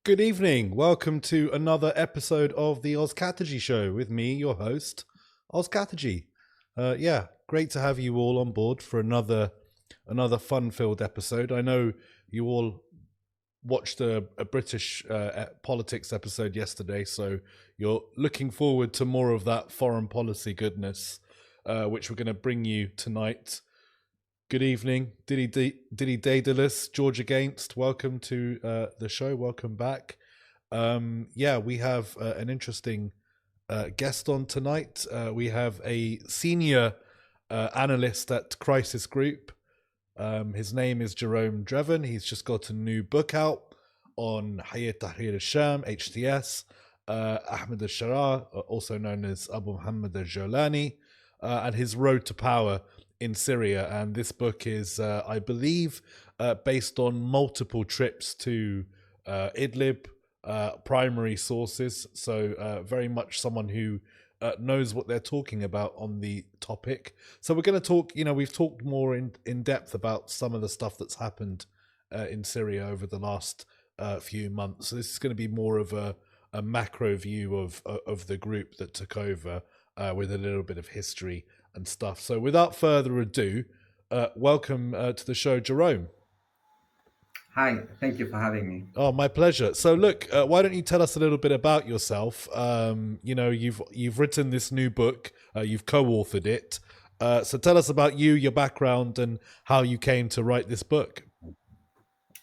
Good evening. Welcome to another episode of the Katerji Show with me, your host, Katerji. Great to have you all on board for another fun-filled episode. I know you all watched a British politics episode yesterday, so you're looking forward to more of that foreign policy goodness, which we're going to bring you tonight. Good evening, Diddy Daedalus, George Against. Welcome to the show. Welcome back. We have an interesting guest on tonight. We have a senior analyst at Crisis Group. His name is Jerome Drevon. He's just got a new book out on Hayat Tahrir al-Sham, HTS. Ahmed al-Sharaa, also known as Abu Muhammad al-Jolani, and his road to power in Syria. And this book is, I believe, based on multiple trips to Idlib, primary sources. So very much someone who knows what they're talking about on the topic. So we're going to talk, we've talked more in depth about some of the stuff that's happened in Syria over the last few months. So this is going to be more of a macro view of the group that took over with a little bit of history and stuff. So without further ado, welcome to the show, Jerome. Hi, thank you for having me. Oh, my pleasure. So look, why don't you tell us a little bit about yourself? You've written this new book, you've co-authored it. So tell us about you, your background, and how you came to write this book.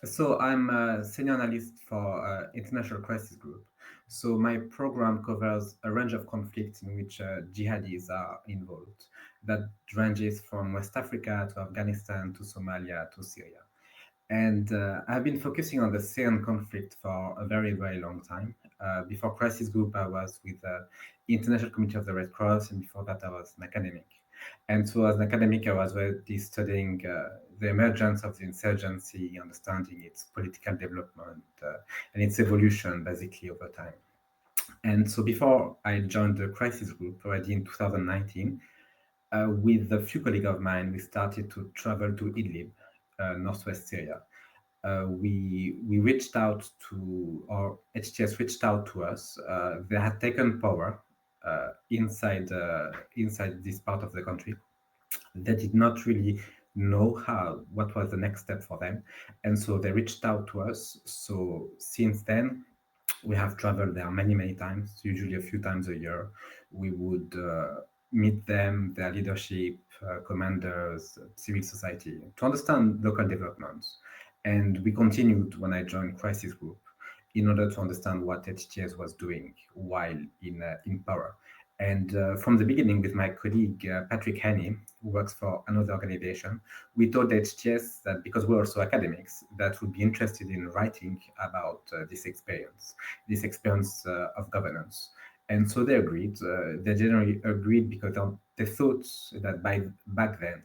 So I'm a senior analyst for International Crisis Group. So my program covers a range of conflicts in which jihadis are involved. That ranges from West Africa to Afghanistan to Somalia to Syria. And I've been focusing on the Syrian conflict for a very, very long time. Before Crisis Group, I was with the International Committee of the Red Cross, and before that, I was an academic. And so as an academic, I was really studying the emergence of the insurgency, understanding its political development and its evolution, basically, over time. And so before I joined the Crisis Group, already in 2019, with a few colleagues of mine, we started to travel to Idlib, northwest Syria. We reached out to, or HTS reached out to us. They had taken power inside this part of the country. They did not really know what was the next step for them, and so they reached out to us. So since then, we have traveled there many times, usually a few times a year. We would meet them, their leadership, commanders, civil society, to understand local developments. And we continued when I joined Crisis Group in order to understand what HTS was doing while in power. And from the beginning, with my colleague Patrick Haney, who works for another organization, we told HTS that because we're also academics, that would be interested in writing about this experience of governance. And so they agreed. They generally agreed because they thought that back then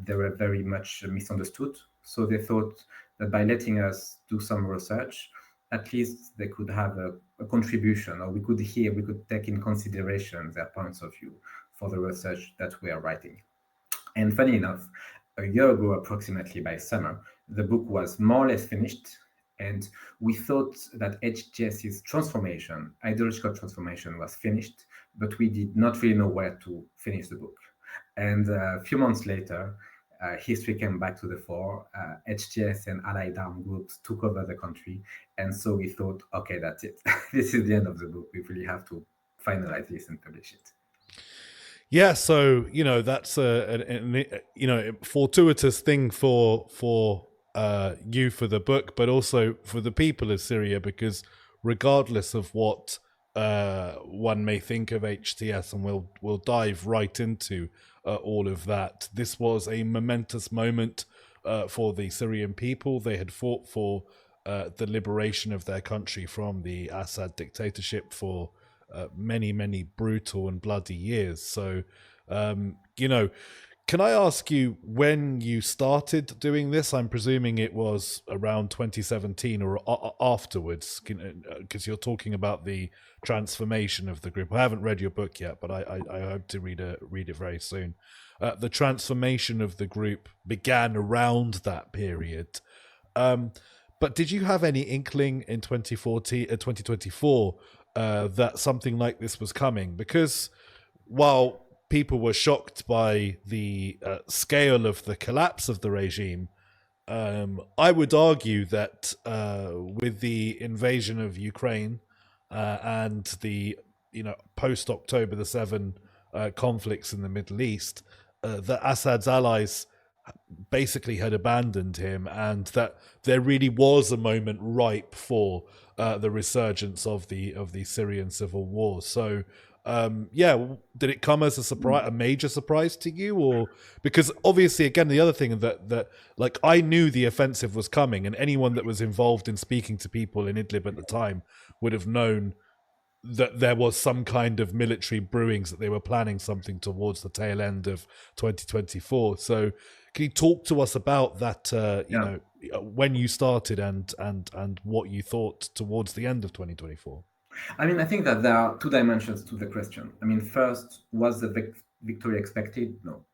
they were very much misunderstood. So they thought that by letting us do some research, at least they could have a contribution, or we could take in consideration their points of view for the research that we are writing. And funny enough, a year ago, approximately by summer, the book was more or less finished. And we thought that HTS's transformation, ideological transformation, was finished, but we did not really know where to finish the book. And a few months later, history came back to the fore. HTS and allied armed groups took over the country. And so we thought, okay, that's it. This is the end of the book. We really have to finalize this and publish it. Yeah, so that's a fortuitous thing for you for the book, but also for the people of Syria, because regardless of what one may think of HTS, and we'll dive right into all of that, this was a momentous moment for the Syrian people. They had fought for the liberation of their country from the Assad dictatorship for many brutal and bloody years. So can I ask you when you started doing this? I'm presuming it was around 2017 or afterwards, because you're talking about the transformation of the group. I haven't read your book yet, but I hope to read it very soon. The transformation of the group began around that period. But did you have any inkling in 2024 that something like this was coming? Because while people were shocked by the scale of the collapse of the regime, I would argue that with the invasion of Ukraine and the post October the 7 conflicts in the Middle East, that Assad's allies basically had abandoned him, and that there really was a moment ripe for the resurgence of the Syrian civil war. So did it come as a major surprise to you? Or because obviously, again, the other thing that like, I knew the offensive was coming, and anyone that was involved in speaking to people in Idlib at the time would have known that there was some kind of military brewings, that they were planning something towards the tail end of 2024. So can you talk to us about that, when you started and what you thought towards the end of 2024? I mean, I think that there are two dimensions to the question. I mean, first, was the victory expected? No.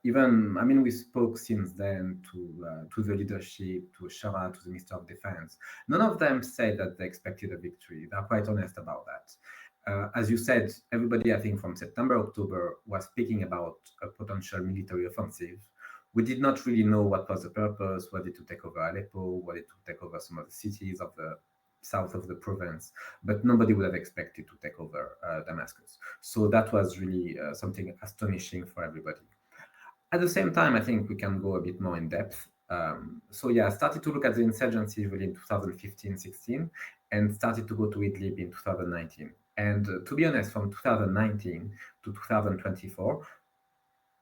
We spoke since then to the leadership, to Shara, to the Minister of Defense. None of them said that they expected a victory. They're quite honest about that. As you said, everybody, I think, from September, October, was speaking about a potential military offensive. We did not really know what was the purpose. Was it to take over Aleppo? Was it to take over some of the cities of the south of the province? But nobody would have expected to take over Damascus. So that was really something astonishing for everybody. At the same time, I think we can go a bit more in depth. I started to look at the insurgency really in 2015-16 and started to go to Idlib in 2019. And to be honest, from 2019 to 2024,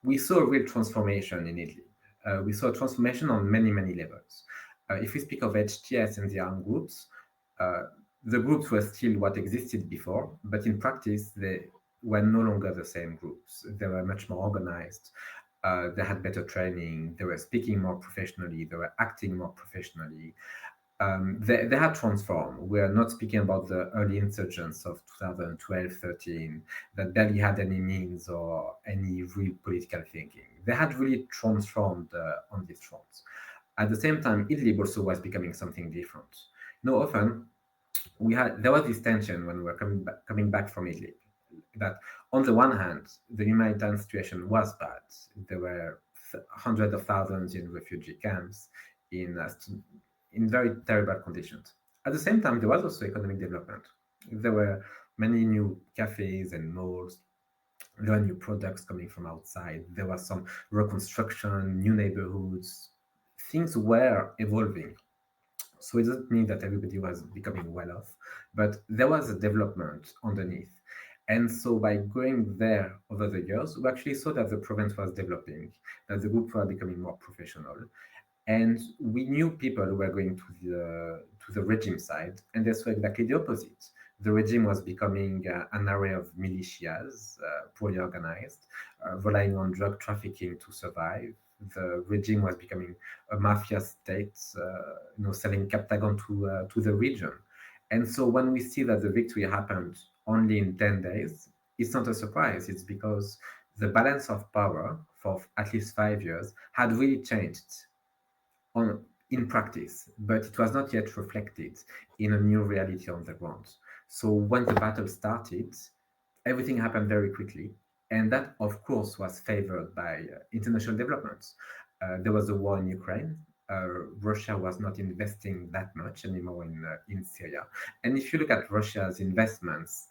we saw a real transformation in Idlib. We saw a transformation on many, many levels. If we speak of HTS and the armed groups, the groups were still what existed before, but in practice, they were no longer the same groups. They were much more organized. They had better training. They were speaking more professionally. They were acting more professionally. They had transformed. We are not speaking about the early insurgents of 2012-13 that barely had any means or any real political thinking. They had really transformed on these fronts. At the same time, Idlib also was becoming something different. Often there was this tension when we were coming back from Idlib, that on the one hand, the humanitarian situation was bad. There were hundreds of thousands in refugee camps in very terrible conditions. At the same time, there was also economic development. There were many new cafes and malls. There were new products coming from outside. There was some reconstruction, new neighborhoods. Things were evolving. So it doesn't mean that everybody was becoming well off, but there was a development underneath. And so by going there over the years, we actually saw that the province was developing, that the groups were becoming more professional. And we knew people who were going to the regime side, and they saw exactly the opposite. The regime was becoming an array of militias, poorly organized, relying on drug trafficking to survive. The regime was becoming a mafia state, selling Captagon to the region. And so when we see that the victory happened only in 10 days, it's not a surprise. It's because the balance of power for at least 5 years had really changed in practice, but it was not yet reflected in a new reality on the ground. So when the battle started, everything happened very quickly. And that, of course, was favored by international developments. There was a war in Ukraine. Russia was not investing that much anymore in Syria. And if you look at Russia's investments,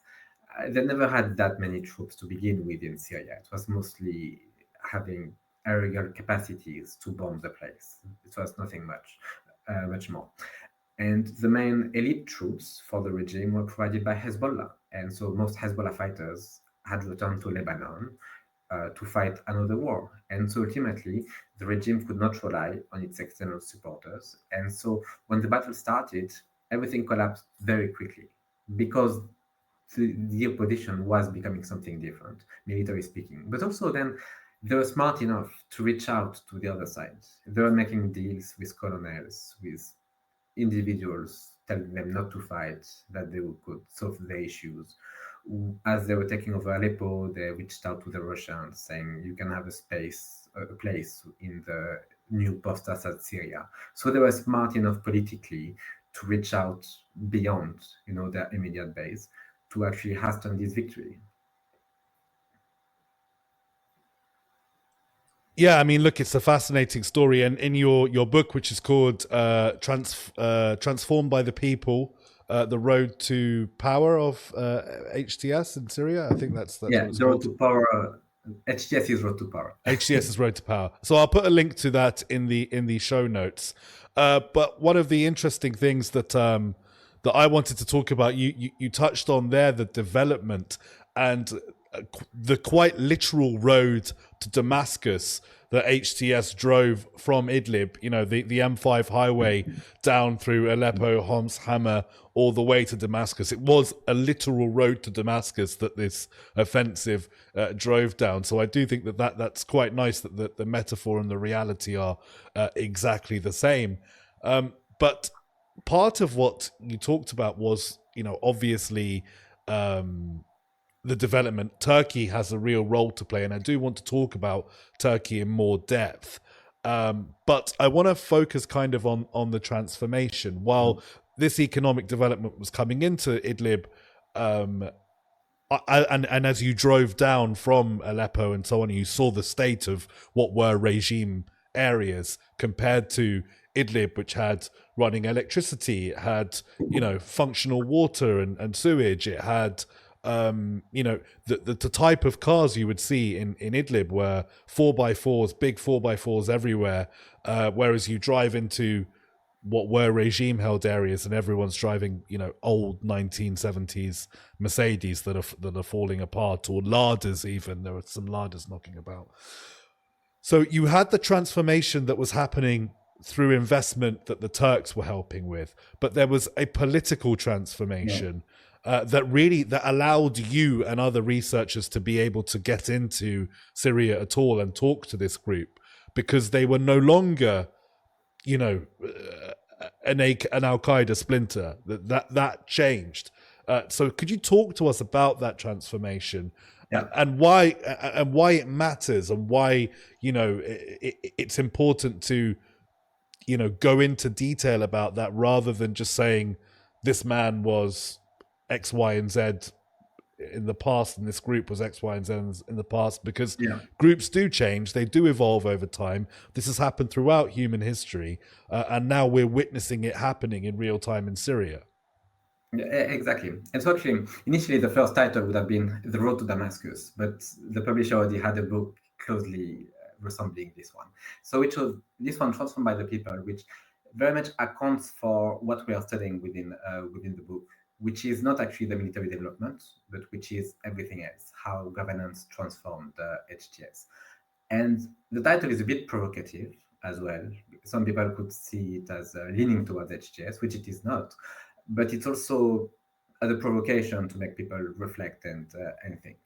they never had that many troops to begin with in Syria. It was mostly having aerial capacities to bomb the place. It was nothing much more. And the main elite troops for the regime were provided by Hezbollah. And so most Hezbollah fighters had returned to Lebanon to fight another war. And so ultimately, the regime could not rely on its external supporters. And so when the battle started, everything collapsed very quickly because the opposition was becoming something different, military speaking. But also then they were smart enough to reach out to the other side. They were making deals with colonels, with individuals, telling them not to fight, that they could solve their issues. As they were taking over Aleppo, they reached out to the Russians saying, you can have a place in the new post-Assad Syria. So they were smart enough politically to reach out beyond, their immediate base to actually hasten this victory. Yeah, I mean, look, it's a fascinating story, and in your book, which is called "Transformed by the People: The Road to Power of HTS in Syria," I think that's Yeah, what it's the road called. to power. HTS is road to power. HTS is Road to Power. So I'll put a link to that in the show notes. But one of the interesting things that I wanted to talk about, you touched on there, the development and the quite literal road to Damascus that HTS drove from Idlib, the M5 highway down through Aleppo, Homs, Hama, all the way to Damascus. It was a literal road to Damascus that this offensive drove down. So I do think that's quite nice that the metaphor and the reality are exactly the same. But part of what you talked about was, obviously, the development. Turkey has a real role to play, and I do want to talk about Turkey in more depth. But I want to focus kind of on the transformation. While this economic development was coming into Idlib, and as you drove down from Aleppo and so on, you saw the state of what were regime areas compared to Idlib, which had running electricity, it had functional water and sewage, it had the type of cars you would see in Idlib were 4x4s, big 4x4s everywhere, whereas you drive into what were regime-held areas and everyone's driving, old 1970s Mercedes that are falling apart, or Ladas even. There were some Ladas knocking about. So you had the transformation that was happening through investment that the Turks were helping with, but there was a political transformation that allowed you and other researchers to be able to get into Syria at all and talk to this group, because they were no longer, an Al-Qaeda splinter. That changed. So could you talk to us about that transformation? Yeah. And why it matters, and why it's important to go into detail about that, rather than just saying this man was X, Y, and Z in the past, and this group was X, Y, and Z in the past, because groups do change, they do evolve over time. This has happened throughout human history, and now we're witnessing it happening in real time in Syria. Exactly. And so actually, initially the first title would have been The Road to Damascus, but the publisher already had a book closely resembling this one. So it was this one, Transformed by the People, which very much accounts for what we are studying within the book, which is not actually the military development, but which is everything else, how governance transformed HTS. And the title is a bit provocative as well. Some people could see it as leaning towards HTS, which it is not. But it's also a provocation to make people reflect and think.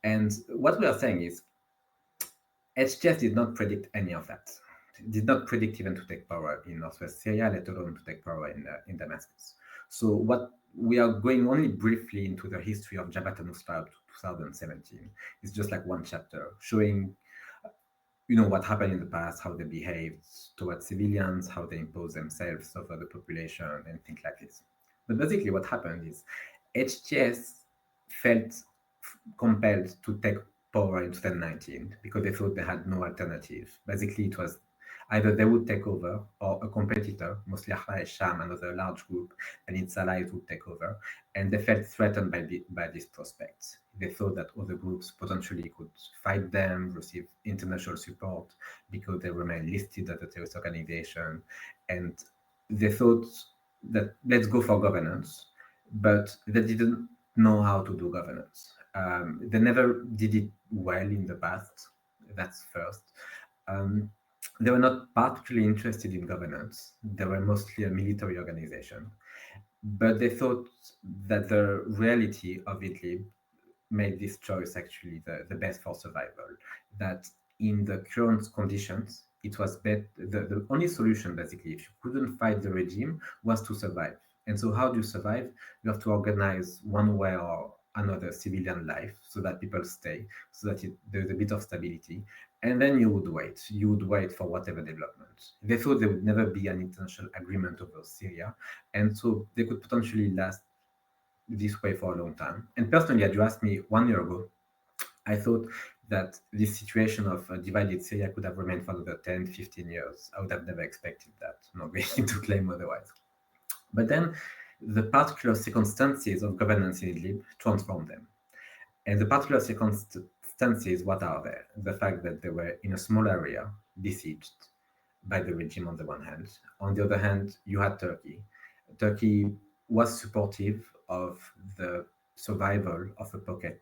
And what we are saying is HTS did not predict any of that. It did not predict even to take power in northwest Syria, let alone to take power in Damascus. So what we are going only briefly into the history of Jabhat al-Nusra up to 2017. It's just like one chapter showing what happened in the past, how they behaved towards civilians, how they imposed themselves over the population, and things like this. But basically what happened is HTS felt compelled to take power in 2019 because they thought they had no alternative. Basically, it was either they would take over, or a competitor, mostly al-Sham, another large group, and its allies would take over. And they felt threatened by this prospect. They thought that other groups potentially could fight them, receive international support because they remain listed as a terrorist organization. And they thought that let's go for governance, but they didn't know how to do governance. They never did it well in the past. That's first. They were not particularly interested in governance. They were mostly a military organization. But they thought that the reality of Idlib made this choice actually the best for survival. That in the current conditions, it was the only solution, basically, if you couldn't fight the regime, was to survive. And so how do you survive? You have to organize one way or another civilian life so that people stay, so that there's a bit of stability. And then you would wait. You would wait for whatever development. They thought there would never be an international agreement over Syria, and so they could potentially last this way for a long time. And personally, had you asked me 1 year ago, I thought that this situation of divided Syria could have remained for another 10, 15 years. I would have never expected that. I'm not going to claim otherwise. But then the particular circumstances of governance in Idlib transformed them. And the particular circumstances, what are there? The fact that they were in a small area, besieged by the regime on the one hand. On the other hand, you had Turkey. Turkey was supportive of the survival of a pocket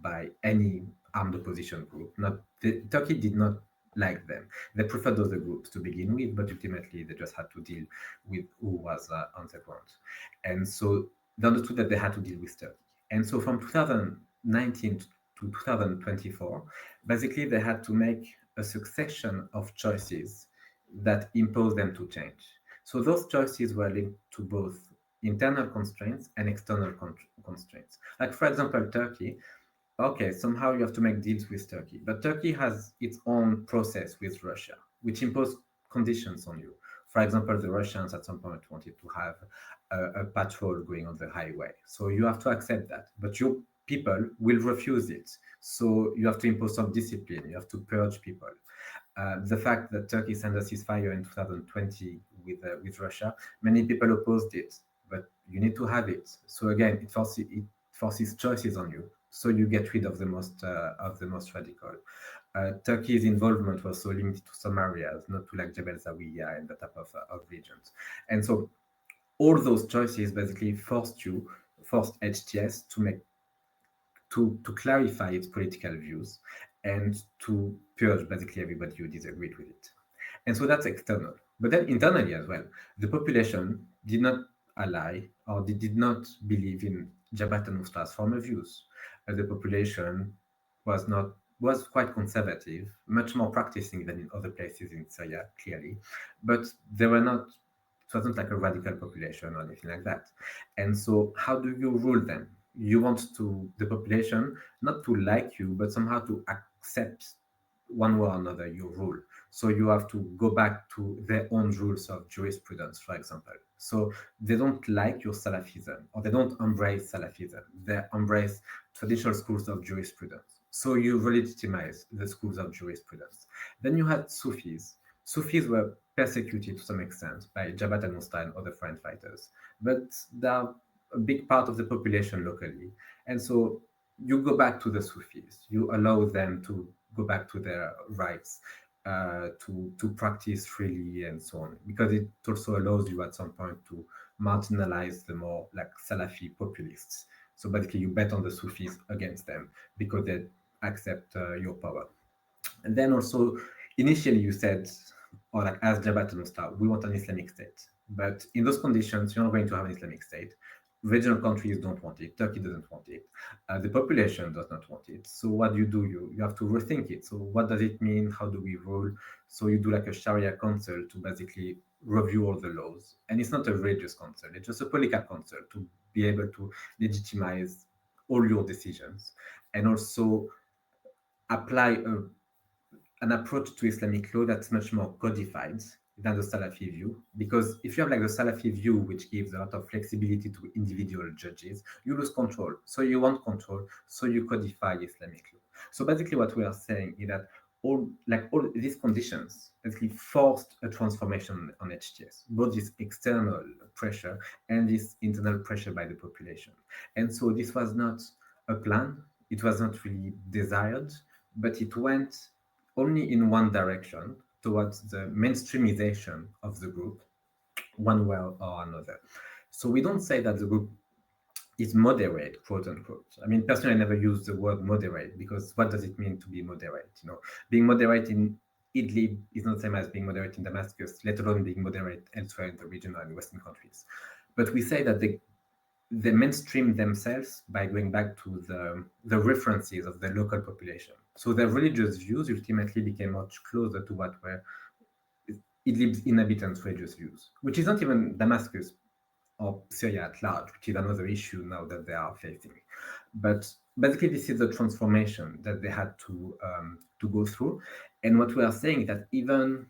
by any armed opposition group. Turkey did not like them. They preferred other groups to begin with, but ultimately they just had to deal with who was on the ground. And so they understood that they had to deal with Turkey. And so from 2019 to 2024, basically they had to make a succession of choices that imposed them to change. So those choices were linked to both internal constraints and external constraints. Like, for example, Turkey. Okay, somehow you have to make deals with Turkey, but Turkey has its own process with Russia, which impose conditions on you. For example, the Russians at some point wanted to have a patrol going on the highway, so you have to accept that, but your people will refuse it. So you have to impose some discipline. You have to purge people. The fact that Turkey sent a ceasefire in 2020 with Russia, many people opposed it, but you need to have it. So again, it forces choices on you. So you get rid of the most radical. Turkey's involvement was so limited to some areas, not to like Jebel Zawiya and that type of regions. And so all those choices basically forced HTS to clarify its political views and to purge basically everybody who disagreed with it. And so that's external. But then internally as well, the population did not ally or they did not believe in Jabhat al-Nusra's former views. The population was quite conservative, much more practicing than in other places in Syria, clearly. But they were not, it wasn't like a radical population or anything like that. And so how do you rule them? You want the population not to like you, but somehow to accept one way or another your rule. So you have to go back to their own rules of jurisprudence, for example. So they don't like your Salafism, or they don't embrace Salafism. They embrace traditional schools of jurisprudence. So you legitimize the schools of jurisprudence. Then you had Sufis. Sufis were persecuted to some extent by Jabhat al-Nusra and other foreign fighters, but they're a big part of the population locally. And so you go back to the Sufis. You allow them to go back to their rights, to practice freely and so on, because it also allows you at some point to marginalize the more like Salafi populists. So basically, you bet on the Sufis against them because they accept your power. And then also, initially you said, or like as Jabhat al-Nusra, we want an Islamic state. But in those conditions, you're not going to have an Islamic state. Regional countries don't want it. Turkey doesn't want it. The population does not want it. So what do? You have to rethink it. So what does it mean? How do we rule? So you do like a Sharia council to basically review all the laws. And it's not a religious council. It's just a political council to be able to legitimize all your decisions and also apply an approach to Islamic law that's much more codified than the Salafi view. Because if you have like the Salafi view, which gives a lot of flexibility to individual judges, you lose control. So you want control, so you codify Islamic law. So basically what we are saying is that all these conditions basically forced a transformation on HTS, both this external pressure and this internal pressure by the population. And so this was not a plan, it was not really desired, but it went only in one direction, towards the mainstreamization of the group, one way or another. So we don't say that the group is moderate, quote unquote. I mean, personally, I never use the word moderate because what does it mean to be moderate? You know, being moderate in Idlib is not the same as being moderate in Damascus, let alone being moderate elsewhere in the region or in Western countries. But we say that they mainstream themselves by going back to the references of the local population. So their religious views ultimately became much closer to what were Idlib's inhabitants' religious views, which is not even Damascus. or Syria at large, which is another issue now that they are facing. But basically, this is the transformation that they had to go through. And what we are saying is that even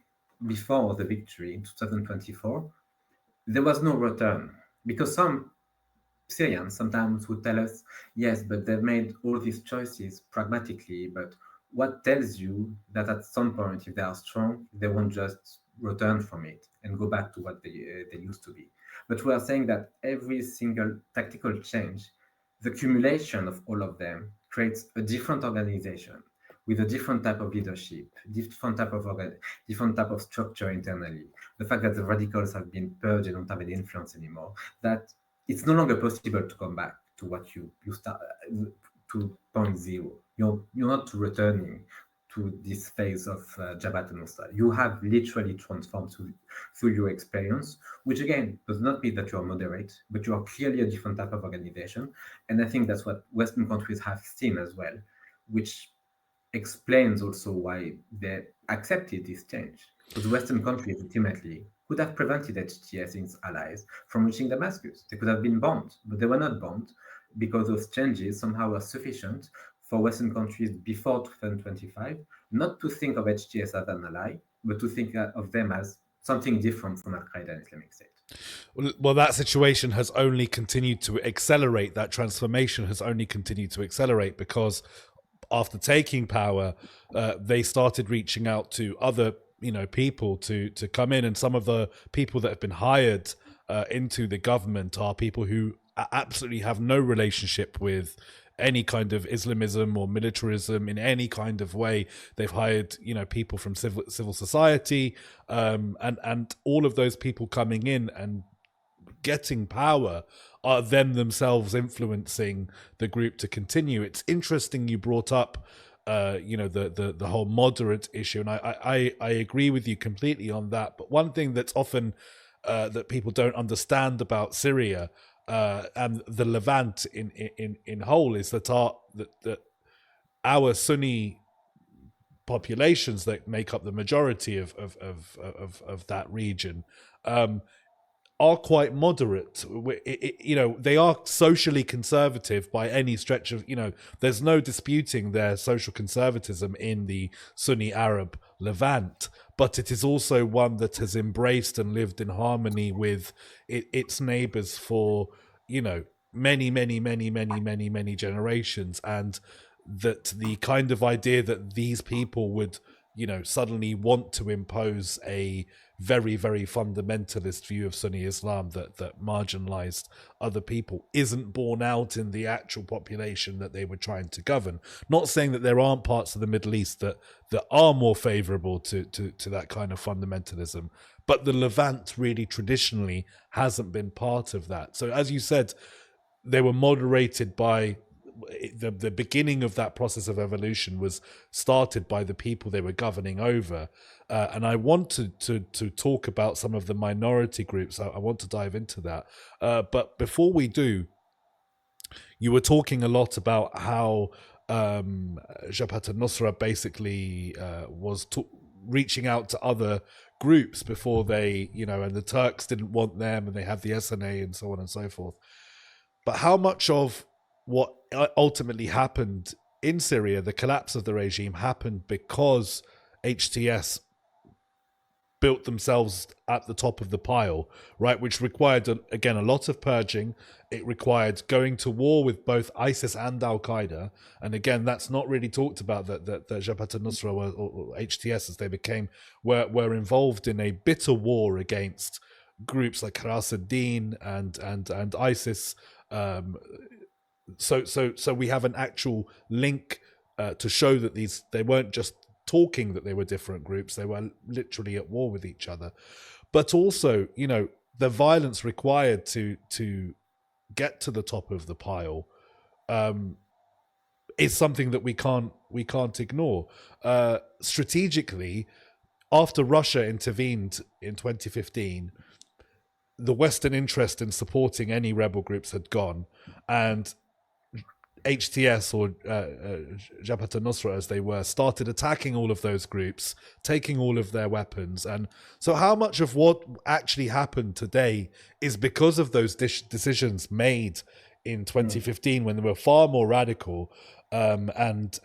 before the victory in 2024, there was no return, because some Syrians sometimes would tell us, yes, but they've made all these choices pragmatically. But what tells you that at some point, if they are strong, they won't just return from it and go back to what they used to be? But we are saying that every single tactical change, the accumulation of all of them, creates a different organization with a different type of leadership, different type of structure internally. The fact that the radicals have been purged and don't have any influence anymore, that it's no longer possible to come back to what you start to point zero. You're not returning to this phase of Jabhat al-Nusra. You have literally transformed through your experience, which again does not mean that you are moderate, but you are clearly a different type of organization. And I think that's what Western countries have seen as well, which explains also why they accepted this change. Because Western countries ultimately could have prevented HTS and its allies from reaching Damascus. They could have been bombed, but they were not bombed because those changes somehow were sufficient for Western countries before 2025 not to think of HTS as an ally, but to think of them as something different from Al-Qaeda and Islamic State. Well, that situation has only continued to accelerate. That transformation has only continued to accelerate because after taking power, they started reaching out to other, people to come in, and some of the people that have been hired into the government are people who absolutely have no relationship with any kind of Islamism or militarism in any kind of way. They've hired, people from civil society, and all of those people coming in and getting power are them themselves influencing the group to continue. It's interesting you brought up the whole moderate issue, and I agree with you completely on that. But one thing that's often that people don't understand about Syria and the Levant in whole is that our Sunni populations that make up the majority of that region are quite moderate. They are socially conservative by any stretch of, there's no disputing their social conservatism in the Sunni Arab Levant, but it is also one that has embraced and lived in harmony with its neighbors for, many generations. And that the kind of idea that these people would, suddenly want to impose a very, very fundamentalist view of Sunni Islam that marginalized other people isn't borne out in the actual population that they were trying to govern. Not saying that there aren't parts of the Middle East that are more favorable to that kind of fundamentalism, but the Levant really traditionally hasn't been part of that. So as you said, they were moderated by the beginning of that process of evolution was started by the people they were governing over. And I want to talk about some of the minority groups. I want to dive into that. But before we do, you were talking a lot about how Jabhat al-Nusra basically was reaching out to other groups before they, and the Turks didn't want them and they had the SNA and so on and so forth. But how much of what ultimately happened in Syria, the collapse of the regime, happened because HTS built themselves at the top of the pile, right? Which required, again, a lot of purging. It required going to war with both ISIS and Al-Qaeda. And again, that's not really talked about, that Jabhat al-Nusra or HTS, as they became, were involved in a bitter war against groups like Haras ad-Din and ISIS. So we have an actual link to show that they weren't just talking that they were different groups, they were literally at war with each other. But also, the violence required to get to the top of the pile is something that we can't ignore. Strategically, after Russia intervened in 2015, the Western interest in supporting any rebel groups had gone, and HTS or Jabhat al-Nusra, as they were, started attacking all of those groups, taking all of their weapons. And so how much of what actually happened today is because of those decisions made in 2015 when they were far more radical, and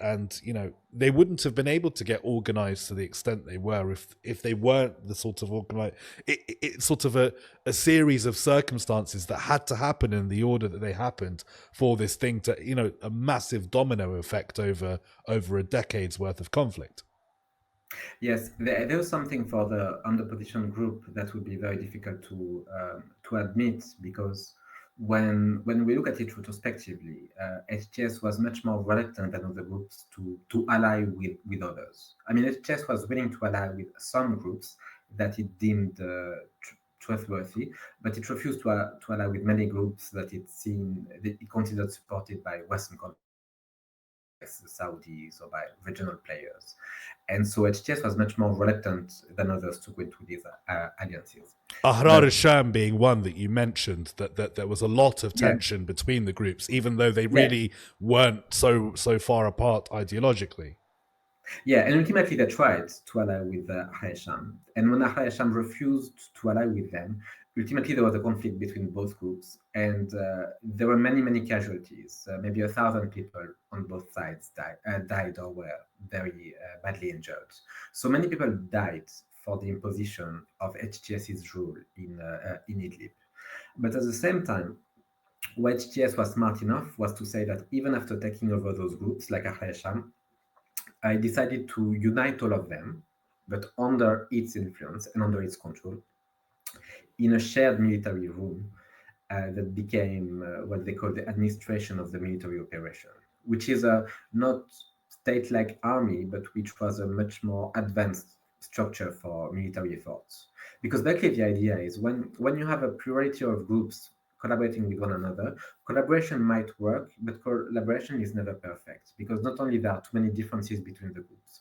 they wouldn't have been able to get organized to the extent they were if they weren't the sort of organized. It's sort of a series of circumstances that had to happen in the order that they happened for this thing to, a massive domino effect over a decade's worth of conflict. Yes, there was something for the underposition group that would be very difficult to admit, because when we look at it retrospectively, HTS was much more reluctant than other groups to ally with others. I mean, HTS was willing to ally with some groups that it deemed trustworthy, but it refused to ally with many groups that it considered supported by Western countries, the Saudis, or by regional players. And so HTS was much more reluctant than others to go into these alliances. Ahrar al-Sham being one that you mentioned, that there was a lot of tension between the groups, even though they really weren't so far apart ideologically. Yeah, and ultimately they tried to ally with Ahrar al-Sham. And when Ahrar al-Sham refused to ally with them, ultimately there was a conflict between both groups, and there were many casualties. Maybe 1,000 people on both sides died or were very badly injured. So many people died for the imposition of HTS's rule in Idlib. But at the same time, what HTS was smart enough was to say that even after taking over those groups like Ahrar al-Sham, I decided to unite all of them, but under its influence and under its control, in a shared military room that became what they call the administration of the military operation, which is a not state-like army, but which was a much more advanced structure for military efforts. Because basically the idea is when you have a plurality of groups collaborating with one another, collaboration might work, but collaboration is never perfect, because not only there are too many differences between the groups,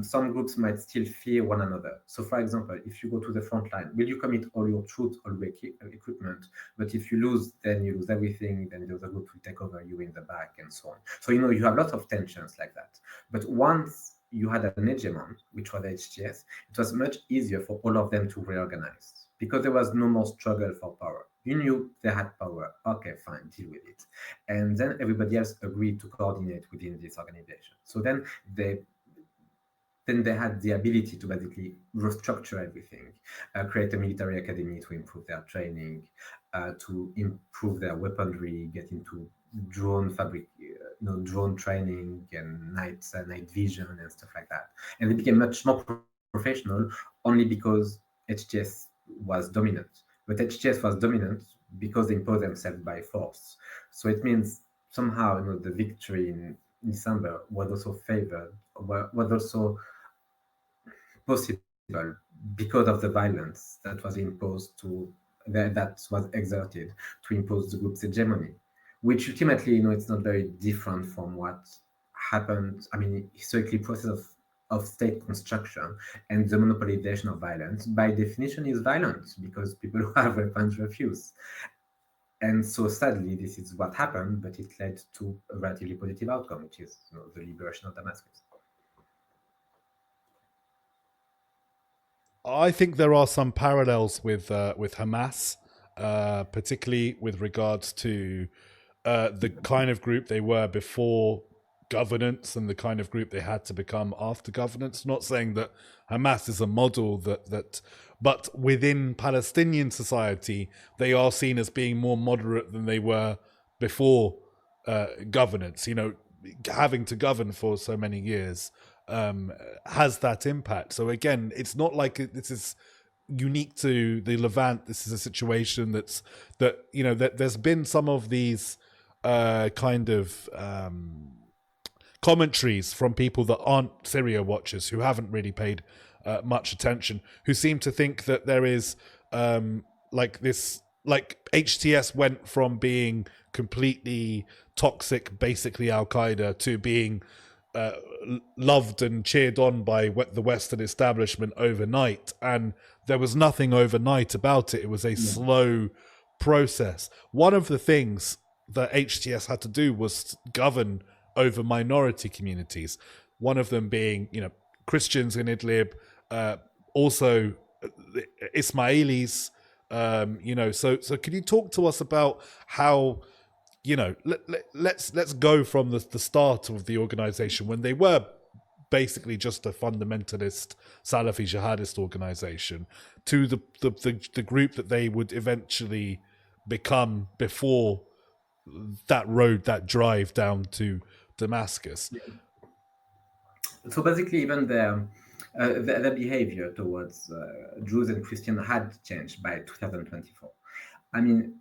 some groups might still fear one another. So for example, if you go to the front line, will you commit all your troops, all your equipment? But if you lose, then you lose everything, then the other group will take over you in the back, and so on. So, you have lots of tensions like that. But once you had an hegemon, which was HTS, it was much easier for all of them to reorganize, because there was no more struggle for power. You knew they had power. Okay, fine, deal with it. And then everybody else agreed to coordinate within this organization. So then they had the ability to basically restructure everything, create a military academy to improve their training, to improve their weaponry, get into drone drone training and night vision and stuff like that. And they became much more professional only because HTS was dominant. But HTS was dominant because they imposed themselves by force. So it means somehow, the victory in December was also favored, was also possible because of the violence that was that was exerted to impose the group's hegemony, which ultimately, it's not very different from what happened. I mean, historically, process of state construction and the monopolization of violence, by definition, is violent, because people who have weapons refuse. And so sadly, this is what happened, but it led to a relatively positive outcome, which is the liberation of Damascus. I think there are some parallels with Hamas, particularly with regards to the kind of group they were before governance and the kind of group they had to become after governance. Not saying that Hamas is a model but within Palestinian society, they are seen as being more moderate than they were before governance. Having to govern for so many years has that impact. So again, it's not like this is unique to the Levant. This is a situation that there's been some of these kind of commentaries from people that aren't Syria watchers, who haven't really paid much attention, who seem to think that there is like HTS went from being completely toxic, basically Al-Qaeda, to being loved and cheered on by the Western establishment overnight. And there was nothing overnight about it. It was a slow process. One of the things that HTS had to do was govern over minority communities. One of them being, Christians in Idlib, also Ismailis. So can you talk to us about how, let's go from the start of the organization when they were basically just a fundamentalist salafi-jihadist organization to the group that they would eventually become before that drive down to Damascus. So basically, even their behavior towards Jews and Christians had changed by 2024. I mean,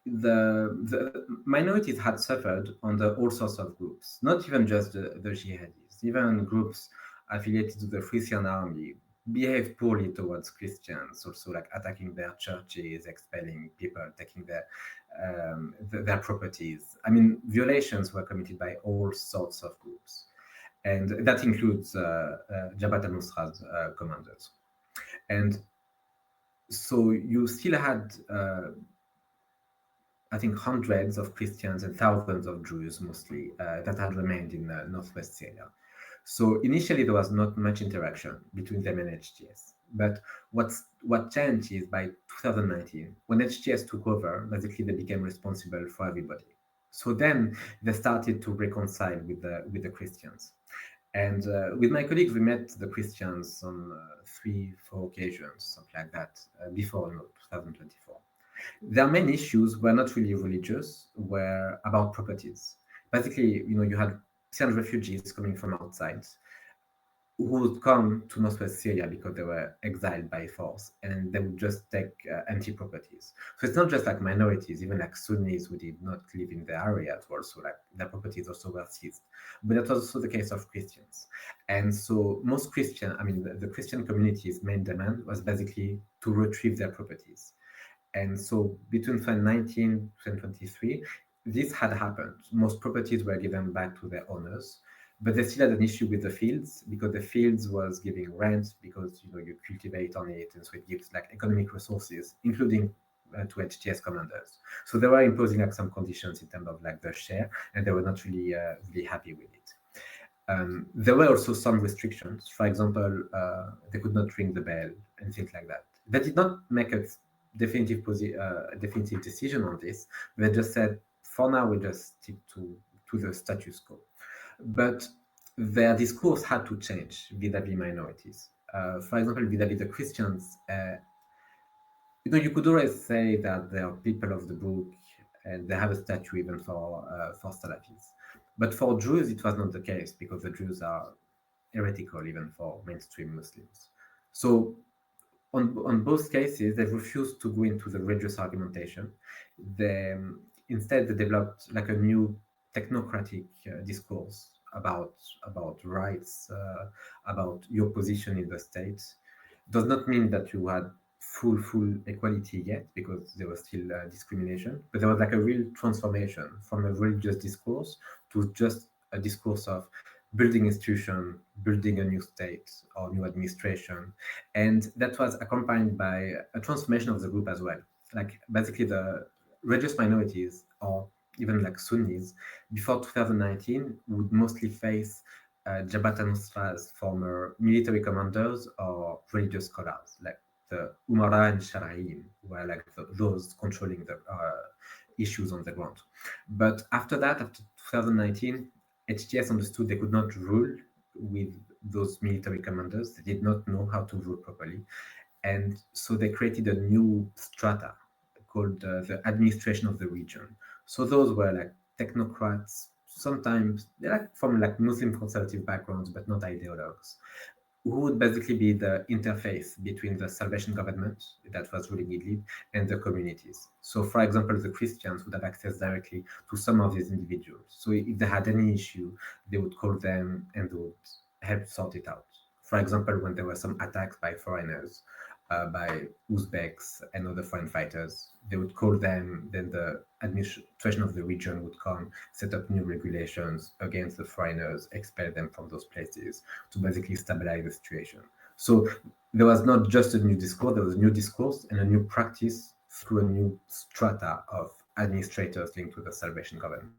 the minorities had suffered under all sorts of groups, not even just the jihadists, even groups affiliated to the Free Syrian Army behaved poorly towards Christians, also like attacking their churches, expelling people, taking their properties. I mean, violations were committed by all sorts of groups. And that includes Jabhat al-Nusra's commanders. And so you still had, I think, hundreds of Christians and thousands of Jews, mostly, that had remained in northwest Syria. So initially, there was not much interaction between them and HTS. But what changed is by 2019, when HTS took over, basically they became responsible for everybody. So then they started to reconcile with the Christians. And with my colleagues, we met the Christians on 3-4 occasions, something like that, before 2024. Their main issues were not really religious, were about properties. Basically, you had Syrian refugees coming from outside who would come to northwest Syria because they were exiled by force, and they would just take empty properties. So it's not just like minorities, even like Sunnis who did not live in the area, were also like their properties also were seized. But that was also the case of Christians. And so most Christian, the Christian community's main demand was basically to retrieve their properties. And so between 2019 and 2023, this had happened. Most properties were given back to their owners, but they still had an issue with the fields because the fields was giving rent because you cultivate on it, and so it gives like economic resources, including to HTS commanders. So they were imposing like some conditions in terms of like the share, and they were not really happy with it. There were also some restrictions. For example, they could not ring the bell and things like that. They did not make a definitive decision on this. They just said, for now, we just stick to the status quo. But their discourse had to change vis-a-vis minorities. For example, vis-a-vis the Christians, you could always say that they are people of the book and they have a statue even for Salafis. But for Jews, it was not the case because the Jews are heretical even for mainstream Muslims. So on both cases, they refused to go into the religious argumentation. Instead, they developed like a new technocratic discourse about rights, about your position in the state. Does not mean that you had full equality yet, because there was still discrimination, but there was like a real transformation from a religious discourse to just a discourse of building institution, building a new state or new administration. And that was accompanied by a transformation of the group as well. Like basically the religious minorities, or even like Sunnis, before 2019 would mostly face Jabhat al-Nusra's former military commanders or religious scholars, like the Umara and Shara'in, who were like those controlling the issues on the ground. But after that, after 2019, HTS understood they could not rule with those military commanders. They did not know how to rule properly. And so they created a new strata called the administration of the region. So those were like technocrats, sometimes they're like from like Muslim conservative backgrounds, but not ideologues, who would basically be the interface between the Salvation government that was ruling Idlib and the communities. So, for example, the Christians would have access directly to some of these individuals. So if they had any issue, they would call them and they would help sort it out. For example, when there were some attacks by foreigners, by Uzbeks and other foreign fighters, they would call them, then the administration of the region would come, set up new regulations against the foreigners, expel them from those places to basically stabilize the situation. So there was not just a new discourse, there was a new discourse and a new practice through a new strata of administrators linked to the Salvation Government.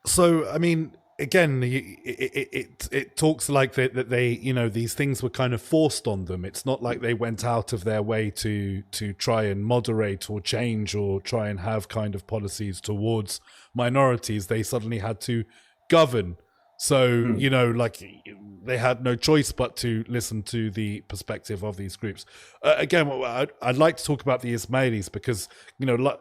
So, I mean, again, it talks like that they, you know, these things were kind of forced on them. It's not like they went out of their way to try and moderate or change or try and have kind of policies towards minorities. They suddenly had to govern. So, you know, like they had no choice but to listen to the perspective of these groups. Again, I'd like to talk about the Ismailis because, you know,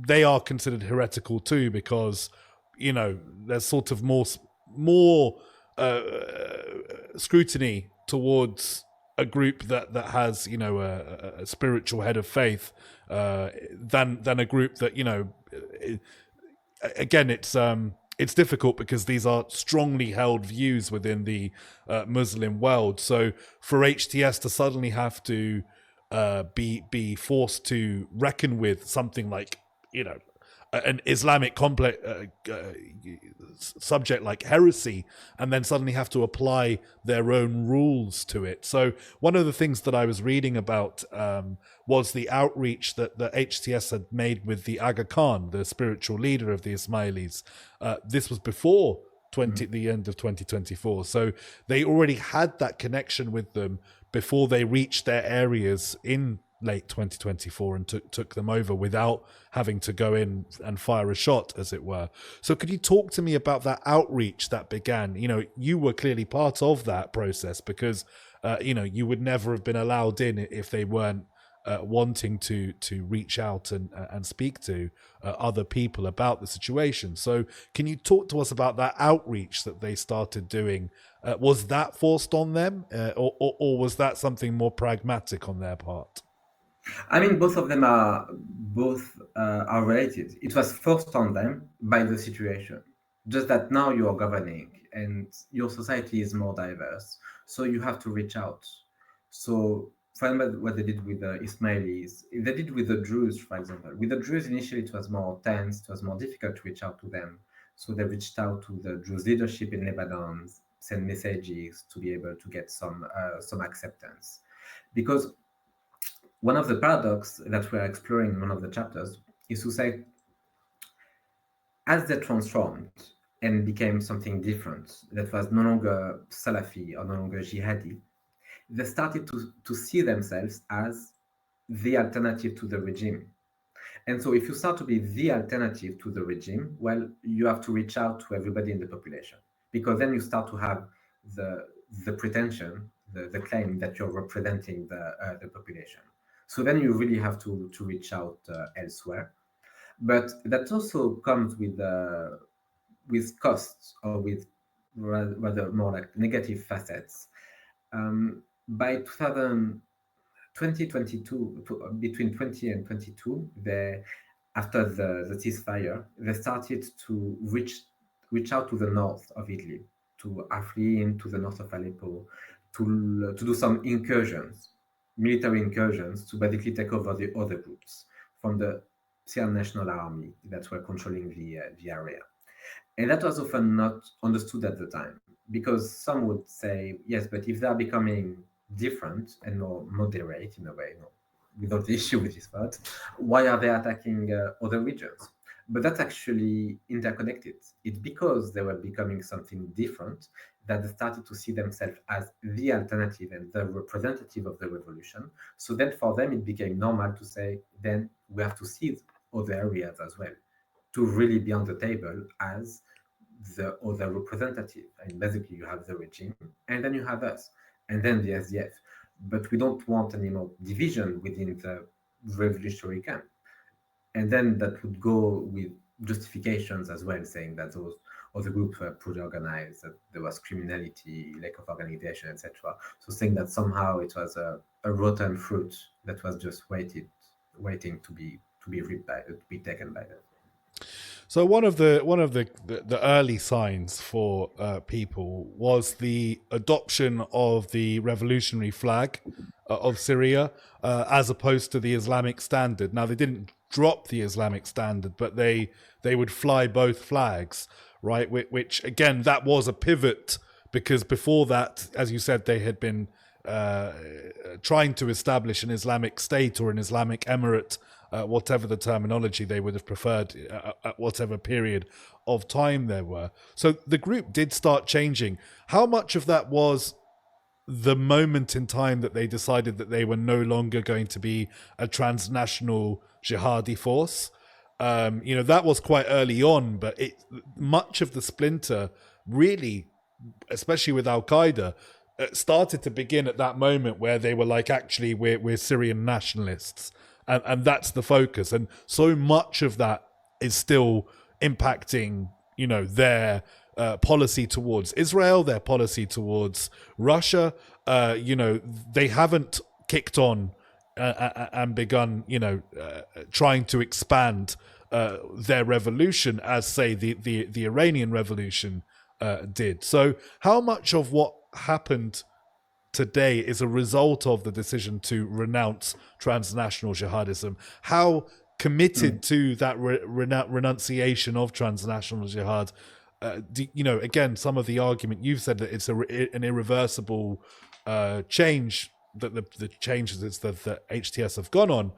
they are considered heretical too because, you know, there's sort of more scrutiny towards a group that has, you know, a spiritual head of faith than a group that, you know, again, it's difficult because these are strongly held views within the Muslim world. So for HTS to suddenly have to be forced to reckon with something like, you know, an Islamic complex subject like heresy, and then suddenly have to apply their own rules to it. So one of the things that I was reading about was the outreach that the HTS had made with the Aga Khan, the spiritual leader of the Ismailis. This was before the end of 2024. So they already had that connection with them before they reached their areas in late 2024 and took them over without having to go in and fire a shot, as it were. So could you talk to me about that outreach that began? You know, you were clearly part of that process because, you know, you would never have been allowed in if they weren't wanting to reach out and speak to other people about the situation. So can you talk to us about that outreach that they started doing? Was that forced on them or was that something more pragmatic on their part? I mean, both of them are related. It was forced on them by the situation. Just that now you are governing and your society is more diverse, so you have to reach out. So, for example, what they did with the Ismailis, they did with the Druze, for example. With the Druze, initially it was more tense, it was more difficult to reach out to them. So they reached out to the Druze leadership in Lebanon, send messages to be able to get some acceptance, because one of the paradoxes that we're exploring in one of the chapters is to say, as they transformed and became something different, that was no longer Salafi or no longer Jihadi, they started to see themselves as the alternative to the regime. And so if you start to be the alternative to the regime, well, you have to reach out to everybody in the population, because then you start to have the pretension, the claim that you're representing the population. So then you really have to reach out elsewhere. But that also comes with costs, or with rather more like negative facets. By 2022, between 20 and 22, after the ceasefire, they started to reach out to the north of Italy, to Afrin, to the north of Aleppo, to do some incursions, military incursions, to basically take over the other groups from the Syrian National Army that were controlling the area. And that was often not understood at the time, because some would say, yes, but if they are becoming different and more moderate in a way, without the issue with this part, why are they attacking other regions? But that's actually interconnected. It's because they were becoming something different that they started to see themselves as the alternative and the representative of the revolution. So then for them, it became normal to say, then we have to seize other areas as well, to really be on the table as the other representative. And basically you have the regime, and then you have us, and then the SDF. But we don't want any more division within the revolutionary camp. And then that would go with justifications as well, saying that those other groups were poorly organized, that there was criminality, lack of organization, etc. So saying that somehow it was a rotten fruit that was just waiting to be taken by them. So one of the early signs for people was the adoption of the revolutionary flag of Syria as opposed to the Islamic standard. Now, they didn't drop the Islamic standard, but they would fly both flags, right? Which again, that was a pivot, because before that, as you said, they had been trying to establish an Islamic state or an Islamic emirate, whatever the terminology they would have preferred at whatever period of time there were. So the group did start changing. How much of that was the moment in time that they decided that they were no longer going to be a transnational jihadi force? That was quite early on, but much of the splinter really, especially with Al-Qaeda, started to begin at that moment where they were like, actually, we're Syrian nationalists, and that's the focus. And so much of that is still impacting, their policy towards Israel, their policy towards Russia. They haven't kicked on and begun, trying to expand their revolution as, say, the Iranian revolution did. So how much of what happened today is a result of the decision to renounce transnational jihadism? How committed to that renunciation of transnational jihad, again, some of the argument you've said that it's an irreversible change, that the changes that HTS have gone on,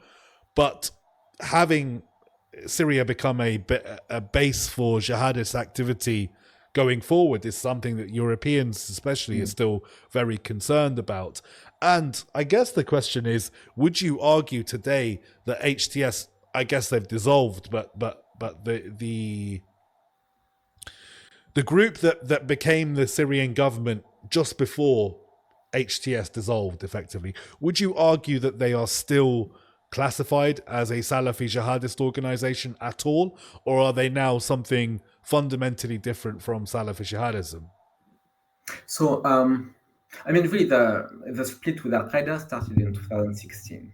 but having Syria become a base for jihadist activity going forward is something that Europeans especially are still very concerned about. And I guess the question is, would you argue today that HTS, I guess they've dissolved, but the group that became the Syrian government just before HTS dissolved effectively, would you argue that they are still classified as a Salafi-jihadist organization at all, or are they now something fundamentally different from Salafi-jihadism? So, really, the split with Al-Qaeda started in 2016,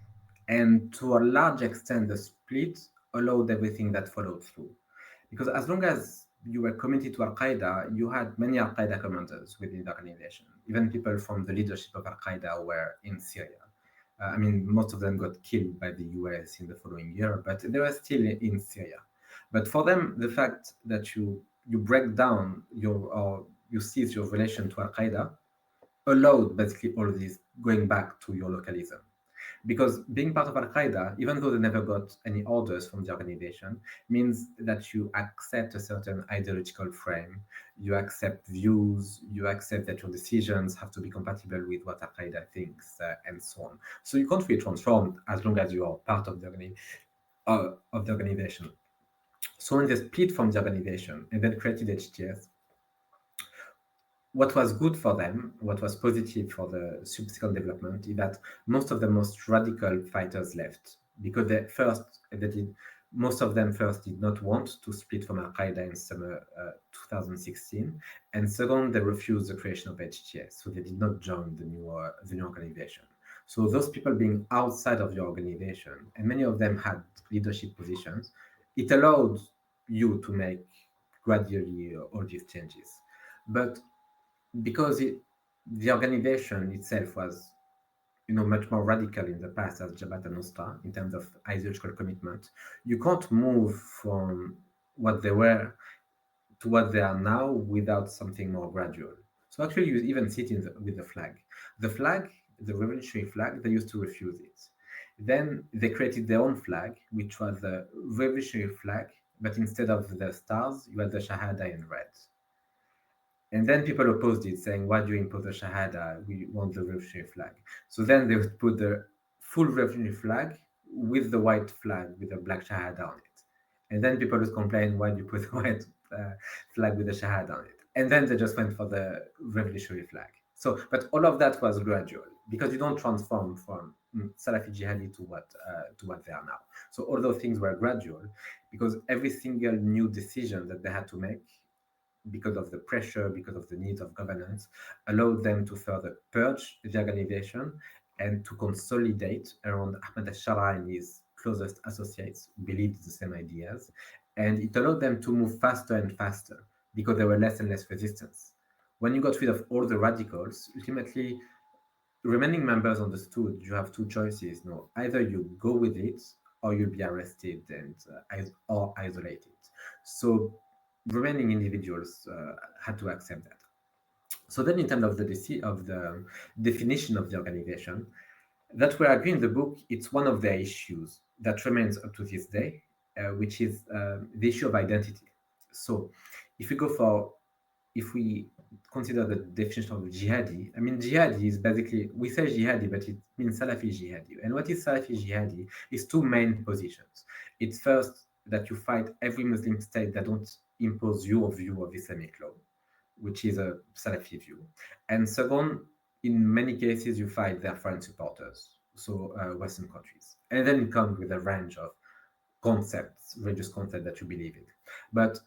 and to a large extent, the split allowed everything that followed through. Because as long as you were committed to Al-Qaeda, you had many Al-Qaeda commanders within the organization. Even people from the leadership of Al-Qaeda were in Syria. Most of them got killed by the US in the following year, but they were still in Syria. But for them, the fact that you break down you cease your relation to Al-Qaeda allowed basically all of this going back to your localism. Because being part of Al-Qaeda, even though they never got any orders from the organization, means that you accept a certain ideological frame, you accept views, you accept that your decisions have to be compatible with what Al-Qaeda thinks, and so on. So you can't be transformed as long as you are part of the organization. So when they split from the organization and then created HTS, what was good for them, what was positive for the subsequent development, is that most of the most radical fighters left, because most of them first did not want to split from Al-Qaeda in summer 2016, and second, they refused the creation of HTS, so they did not join the new organization. So those people being outside of your organization, and many of them had leadership positions, it allowed you to make gradually all these changes. But because the organization itself was, much more radical in the past as Jabhat al-Nusra in terms of ideological commitment, you can't move from what they were to what they are now without something more gradual. So actually, you even see it with the flag. The flag, the revolutionary flag, they used to refuse it. Then they created their own flag, which was the revolutionary flag, but instead of the stars, you had the Shahada in red. And then people opposed it, saying, why do you impose the Shahada? We want the revolutionary flag. So then they would put the full revolutionary flag with the white flag with a black Shahada on it. And then people would complain, why do you put the white flag with the Shahada on it? And then they just went for the revolutionary flag. So, but all of that was gradual, because you don't transform from Salafi-jihadi to what they are now. So all those things were gradual, because every single new decision that they had to make, because of the pressure, because of the needs of governance, allowed them to further purge the organization and to consolidate around Ahmed al-Shara and his closest associates who believed the same ideas. And it allowed them to move faster and faster because there were less and less resistance. When you got rid of all the radicals, ultimately, remaining members understood you have two choices. No, either you go with it or you'll be arrested and or isolated. So remaining individuals had to accept that. So then, in terms of the definition of the organization, that we agree in the book, it's one of the issues that remains up to this day, which is the issue of identity. So, if we go for, if we consider the definition of jihadi, I mean, jihadi is basically, we say jihadi, but it means salafi-jihadi. And what is salafi-jihadi is two main positions. It's first that you fight every Muslim state that don't impose your view of Islamic law, which is a Salafi view. And second, in many cases, you fight their foreign supporters, so Western countries. And then it comes with a range of concepts, religious concepts that you believe in. But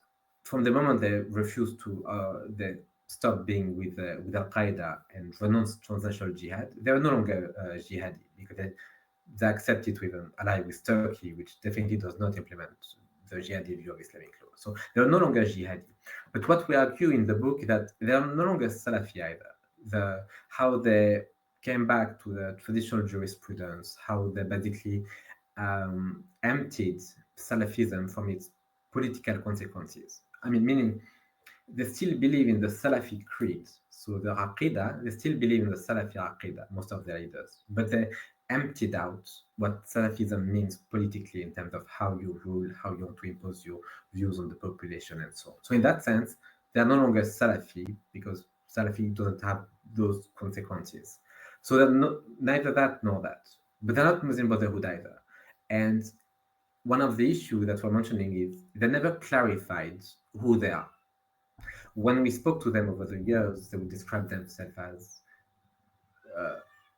from the moment they refuse to, they stop being with Al-Qaeda and renounce transnational jihad, they are no longer jihadi, because they accept it with an ally with Turkey, which definitely does not implement the jihadi view of Islamic law. So they are no longer jihadi. But what we argue in the book is that they are no longer Salafi either. How they came back to the traditional jurisprudence, how they basically emptied Salafism from its political consequences. I mean, meaning they still believe in the Salafi creed. So the Aqidah, they still believe in the Salafi Aqidah, most of their leaders. But they emptied out what Salafism means politically in terms of how you rule, how you want to impose your views on the population and so on. So in that sense, they are no longer Salafi, because Salafi doesn't have those consequences. So they're neither that nor that. But they're not Muslim Brotherhood either. And one of the issues that we're mentioning is they never clarified who they are. When we spoke to them over the years, they would describe themselves as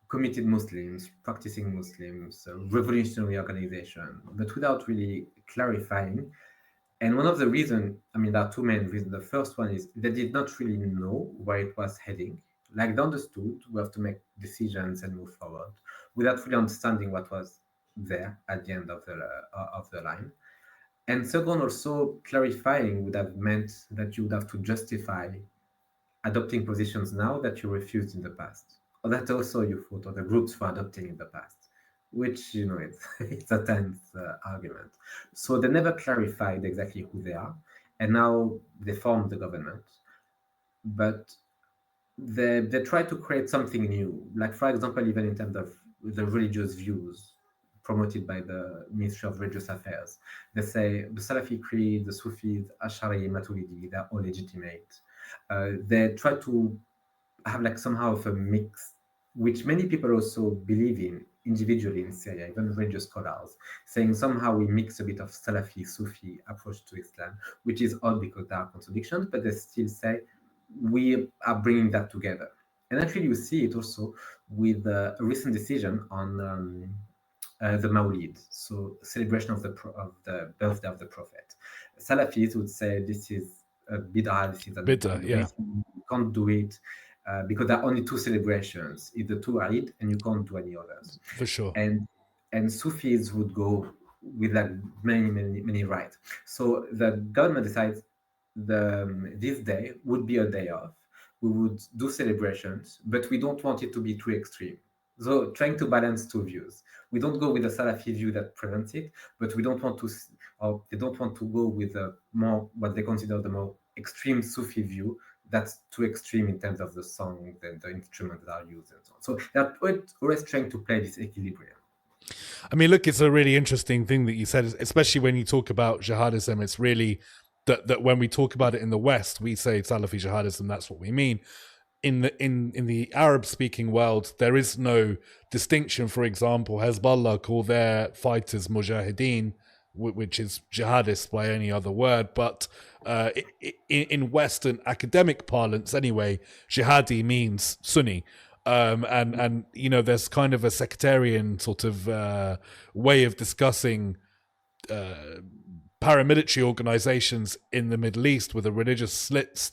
committed Muslims, practicing Muslims, a revolutionary organization, but without really clarifying. And one of the reasons, I mean, there are two main reasons. The first one is they did not really know where it was heading. Like they understood we have to make decisions and move forward without really understanding what was there at the end of the line. And second, also clarifying would have meant that you would have to justify adopting positions now that you refused in the past, or that also you fought other groups for adopting in the past, which, you know, it's a tense argument. So they never clarified exactly who they are, and now they formed the government, but they try to create something new. Like, for example, even in terms of the religious views promoted by the Ministry of Religious Affairs, they say the Salafi creed, the Sufis, Ash'ari, Maturidi, they're all legitimate. They try to have like somehow of a mix, which many people also believe in individually in Syria, even religious scholars, saying somehow we mix a bit of Salafi, Sufi approach to Islam, which is odd because there are contradictions, but they still say we are bringing that together. And actually you see it also with a recent decision on the Mawlid, so celebration of the birthday of the Prophet. Salafis would say this is a bid'ah, this is a Bid'ah, yeah. You can't do it because there are only two celebrations, either two Eid, and you can't do any others. For sure. And Sufis would go with like many rights. So the government decides this day would be a day off. We would do celebrations, but we don't want it to be too extreme. So trying to balance two views. We don't go with the Salafi view that prevents it, but we don't want to, or they don't want to go with a more, what they consider the more extreme Sufi view that's too extreme in terms of the song and the instruments that are used and so on. So they're always trying to play this equilibrium. I mean, look, it's a really interesting thing that you said, especially when you talk about jihadism. It's really that when we talk about it in the West, we say Salafi-jihadism, that's what we mean. In the Arab-speaking world, there is no distinction. For example, Hezbollah call their fighters mujahideen, which is jihadists by any other word. But in Western academic parlance, anyway, jihadi means Sunni. And you know, there's kind of a sectarian sort of way of discussing paramilitary organizations in the Middle East with a religious slit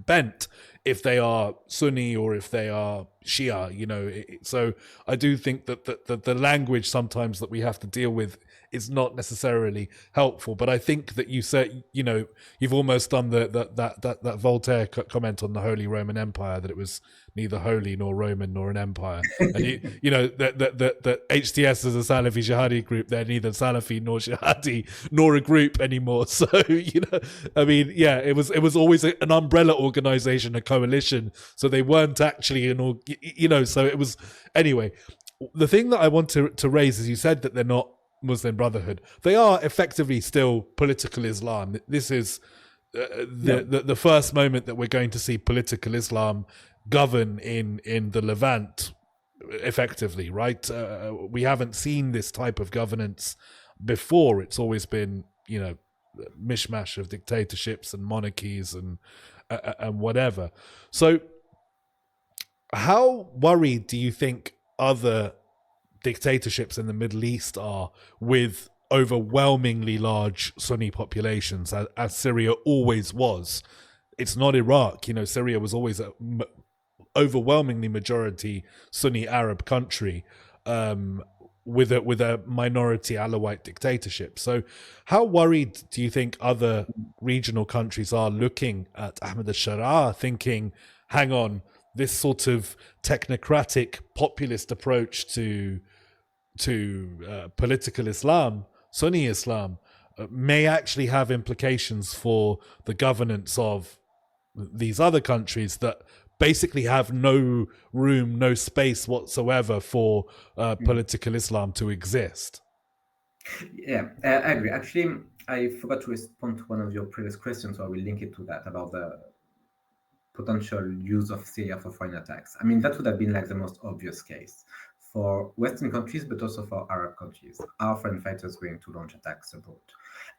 bent, if they are Sunni or if they are Shia, you know. So I do think that the language sometimes that we have to deal with is not necessarily helpful. But I think that you said, you know, you've almost done that Voltaire comment on the Holy Roman Empire, that it was neither holy nor Roman nor an empire. And you know that HTS is a Salafi jihadi group. They're neither Salafi nor jihadi nor a group anymore. So, you know, I mean, yeah, it was always an umbrella organization, a coalition, so they weren't actually so it was. Anyway, the thing that I want to raise is, you said that they're not Muslim Brotherhood. They are effectively still political Islam. This is the first moment that we're going to see political Islam govern in the Levant effectively, right? We haven't seen this type of governance before. It's always been, mishmash of dictatorships and monarchies and whatever. So how worried do you think other dictatorships in the Middle East are with overwhelmingly large Sunni populations, as Syria always was? It's not Iraq. Syria was always a overwhelmingly majority Sunni Arab country, with a minority Alawite dictatorship. So how worried do you think other regional countries are looking at Ahmed al-Sharaa, thinking, hang on, this sort of technocratic populist approach to political Islam, Sunni Islam, may actually have implications for the governance of these other countries that basically have no room, no space whatsoever for political Islam to exist? Yeah, I agree. Actually, I forgot to respond to one of your previous questions, so I will link it to that, about the potential use of Syria for foreign attacks. I mean, that would have been like the most obvious case for Western countries, but also for Arab countries. Are foreign fighters going to launch attacks abroad?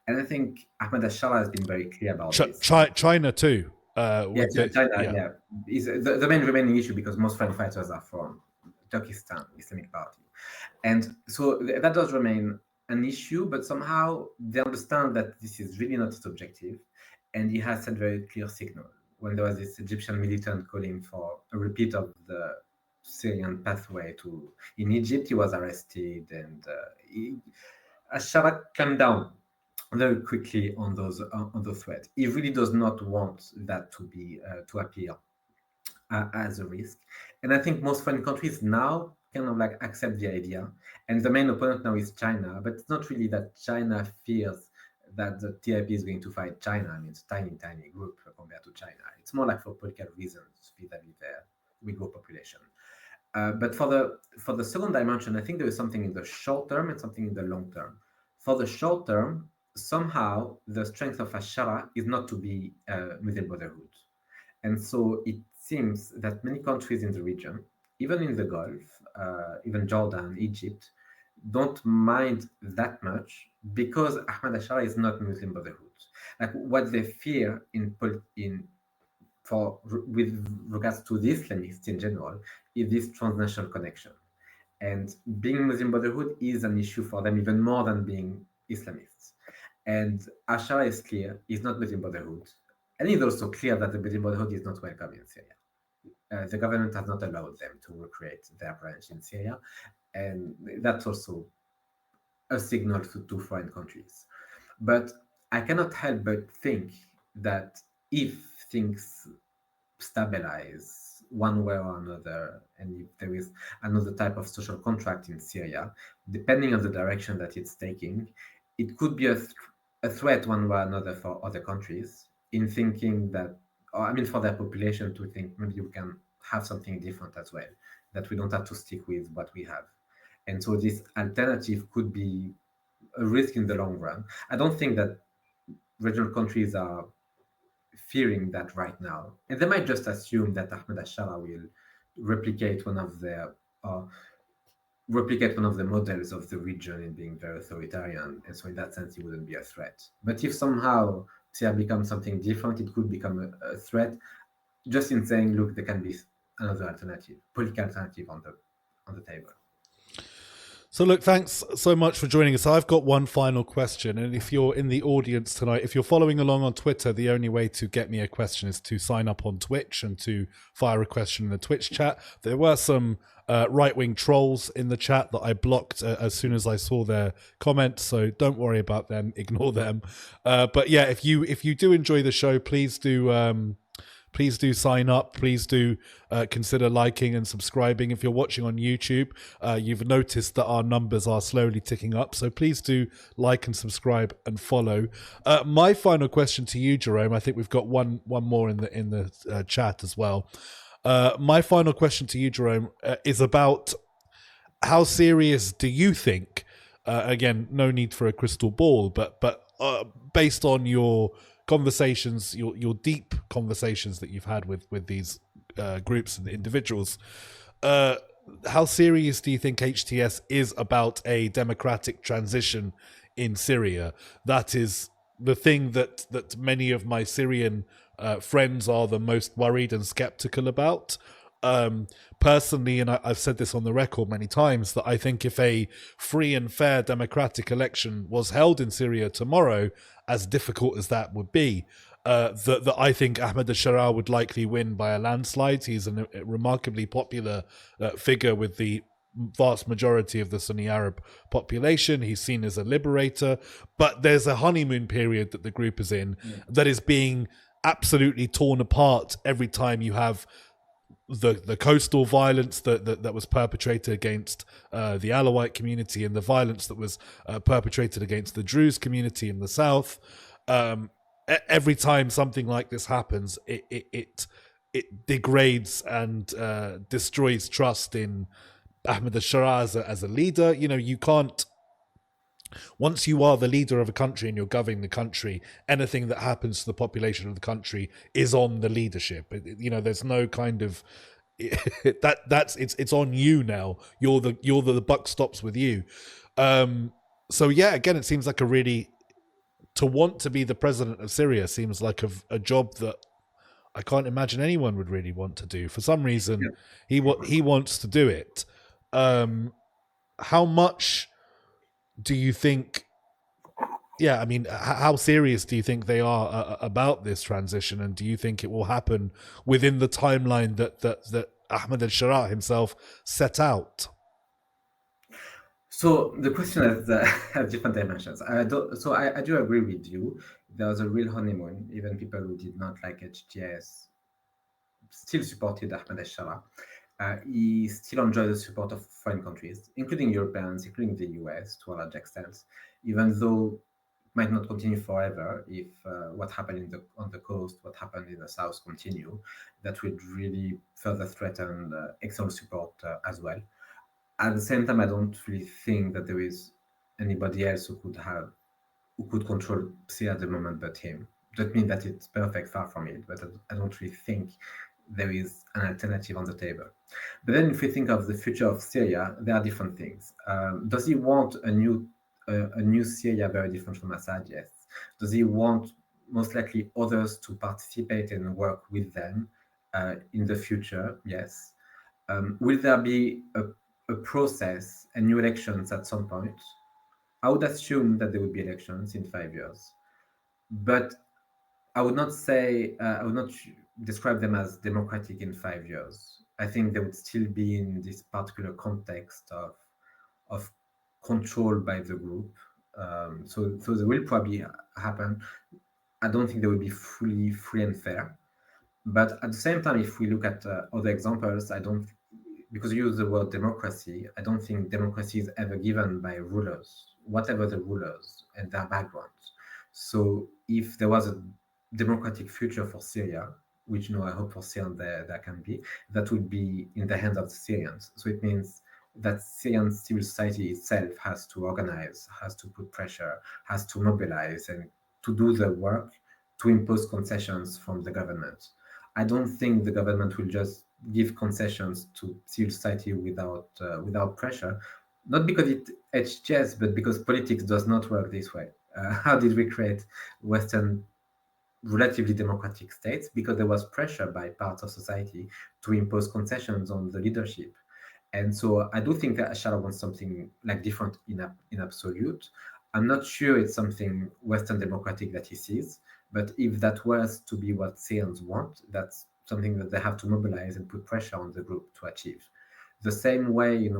And I think Ahmed al-Sharaa has been very clear about this. China too. China is the main remaining issue, because most foreign fighters are from Turkestan, Islamic Party. And so that does remain an issue, but somehow they understand that this is really not its objective. And he has sent very clear signal. When there was this Egyptian militant calling for a repeat of the Syrian pathway in Egypt, he was arrested, and al-Sharaa came down very quickly on those threats. He really does not want that to appear as a risk. And I think most foreign countries now kind of like accept the idea. And the main opponent now is China, but it's not really that China fears that the TIP is going to fight China. I mean, it's a tiny group compared to China. It's more like for political reasons vis-a-vis their Uyghur population. But for the second dimension, I think there is something in the short term and something in the long term. For the short term, somehow the strength of al-Sharaa is not to be Muslim Brotherhood. And so it seems that many countries in the region, even in the Gulf, even Jordan, Egypt, don't mind that much, because Ahmed al-Sharaa is not Muslim Brotherhood. Like, what they fear with regards to the Islamists in general is this transnational connection. And being Muslim Brotherhood is an issue for them even more than being Islamists. And al-Sharaa is clear, he's not Muslim Brotherhood. And it's also clear that the Muslim Brotherhood is not welcome in Syria. The government has not allowed them to recreate their branch in Syria. And that's also a signal to foreign countries. But I cannot help but think that if things stabilize one way or another, and if there is another type of social contract in Syria, depending on the direction that it's taking, it could be a threat one way or another for other countries, in thinking that, for their population to think maybe you can have something different as well, that we don't have to stick with what we have. And so this alternative could be a risk in the long run. I don't think that regional countries are fearing that right now. And they might just assume that Ahmed al-Sharaa will replicate one of the models of the region in being very authoritarian. And so in that sense, it wouldn't be a threat. But if somehow Syria becomes something different, it could become a threat, just in saying, look, there can be another alternative, political alternative on the table. So look, thanks so much for joining us. I've got one final question. And if you're in the audience tonight, if you're following along on Twitter, the only way to get me a question is to sign up on Twitch and to fire a question in the Twitch chat. There were some right-wing trolls in the chat that I blocked as soon as I saw their comments. So don't worry about them. Ignore them. But yeah, if you do enjoy the show, please do please do sign up. Please do consider liking and subscribing. If you're watching on YouTube, you've noticed that our numbers are slowly ticking up. So please do like and subscribe and follow. My final question to you, Jerome. I think we've got one more in the chat as well. My final question to you, Jerome, is about how serious do you think? Again, no need for a crystal ball, but based on your conversations, your deep conversations that you've had with these groups and individuals, how serious do you think HTS is about a democratic transition in Syria? That is the thing that many of my Syrian friends are the most worried and skeptical about. Personally, and I've said this on the record many times, that I think if a free and fair democratic election was held in Syria tomorrow, as difficult as that would be, that I think Ahmed al-Sharaa would likely win by a landslide. He's a remarkably popular figure with the vast majority of the Sunni Arab population. He's seen as a liberator, but there's a honeymoon period that the group is in that is being absolutely torn apart every time you have the coastal violence that was perpetrated against the Alawite community, and the violence that was perpetrated against the Druze community in the south. Every time something like this happens, it degrades and destroys trust in Ahmed al-Sharaa as a leader. You know, you can't. Once you are the leader of a country and you're governing the country, anything that happens to the population of the country is on the leadership. You know, there's no kind of it's on you now. You're the buck stops with you. So yeah, again, it seems like to want to be the president of Syria seems like a job that I can't imagine anyone would really want to do. For some reason, he wants to do it. How much do you think? Yeah, I mean, how serious do you think they are about this transition, and do you think it will happen within the timeline that Ahmed al-Sharaa himself set out? So the question has different dimensions. I do agree with you. There was a real honeymoon. Even people who did not like HTS still supported Ahmed al-Sharaa. He still enjoys the support of foreign countries, including Europeans, including the US to a large extent, even though it might not continue forever if what happened on the coast, what happened in the south continue. That would really further threaten external support as well. At the same time, I don't really think that there is anybody else who could control Syria at the moment but him. That means that it's perfect, far from it, but I don't really think there is an alternative on the table. But then if we think of the future of Syria, there are different things. Does he want a new Syria very different from Assad? Yes. Does he want most likely others to participate and work with them in the future? Yes. Will there be a process and new elections at some point? I would assume that there would be elections in 5 years, but I would not describe them as democratic in 5 years. I think they would still be in this particular context of control by the group. So they will probably happen. I don't think they will be fully free and fair. But at the same time, if we look at other examples, because you use the word democracy, I don't think democracy is ever given by rulers, whatever the rulers and their backgrounds. So if there was a democratic future for Syria, which I hope for Syria there can be, that would be in the hands of the Syrians. So it means that Syrian civil society itself has to organize, has to put pressure, has to mobilize, and to do the work to impose concessions from the government. I don't think the government will just give concessions to civil society without pressure, not because it's HTS, but because politics does not work this way. How did we create Western relatively democratic states? Because there was pressure by parts of society to impose concessions on the leadership. And so I do think that al-Sharaa wants something like different in absolute. I'm not sure it's something Western democratic that he sees, but if that was to be what Syrians want, that's something that they have to mobilize and put pressure on the group to achieve. The same way, a year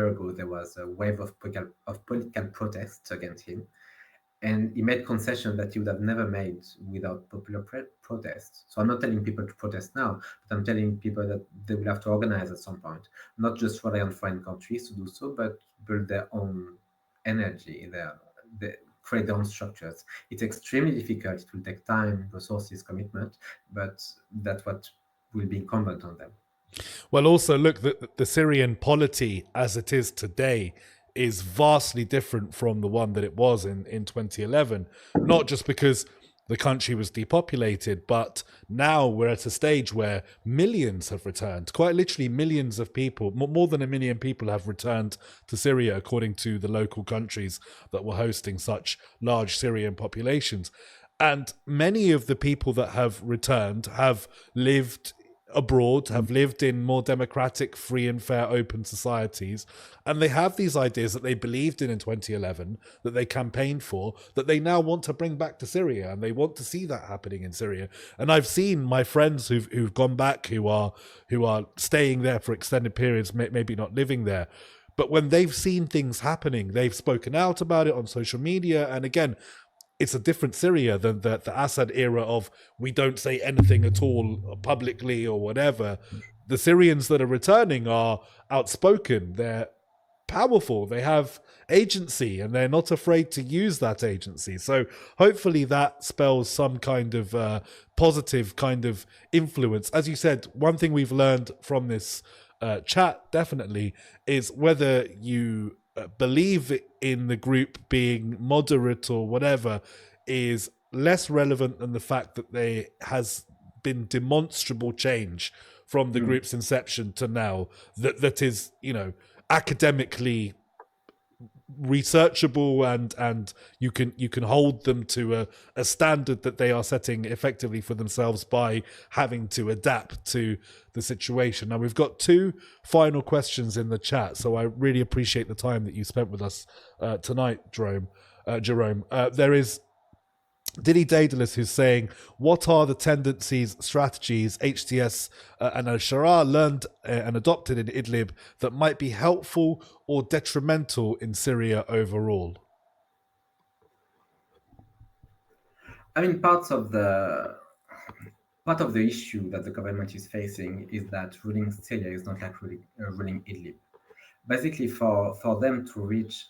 ago, there was a wave of political protests against him. And he made concessions that he would have never made without popular protest. So I'm not telling people to protest now, but I'm telling people that they will have to organize at some point, not just rely on foreign countries to do so, but build their own energy, create their own structures. It's extremely difficult. It will take time, resources, commitment, but that's what will be incumbent on them. Well, also, look, the Syrian polity as it is today is vastly different from the one that it was in 2011. Not just because the country was depopulated, but now we're at a stage where millions have returned. Quite literally, millions of people, more than 1 million people have returned to Syria, according to the local countries that were hosting such large Syrian populations. And many of the people that have returned have lived abroad, have lived in more democratic, free and fair, open societies, and they have these ideas that they believed in 2011, that they campaigned for, that they now want to bring back to Syria, and they want to see that happening in Syria. And I've seen my friends who've gone back, who are staying there for extended periods, maybe not living there, but when they've seen things happening, they've spoken out about it on social media. And again, it's a different Syria than the Assad era of we don't say anything at all publicly or whatever. The Syrians that are returning are outspoken. They're powerful. They have agency, and they're not afraid to use that agency. So hopefully that spells some kind of positive kind of influence. As you said, one thing we've learned from this chat definitely is whether you believe in the group being moderate or whatever is less relevant than the fact that there has been demonstrable change from the group's inception to now that is, academically researchable, and you can hold them to a standard that they are setting effectively for themselves by having to adapt to the situation. Now, we've got 2 final questions in the chat, so I really appreciate the time that you spent with us tonight, Jerome. There is Diddy Daedalus, who's saying, what are the tendencies, strategies HTS and al-Sham learned and adopted in Idlib that might be helpful or detrimental in Syria overall? I mean, part of the issue that the government is facing is that ruling Syria is not like ruling Idlib. Basically, for them to reach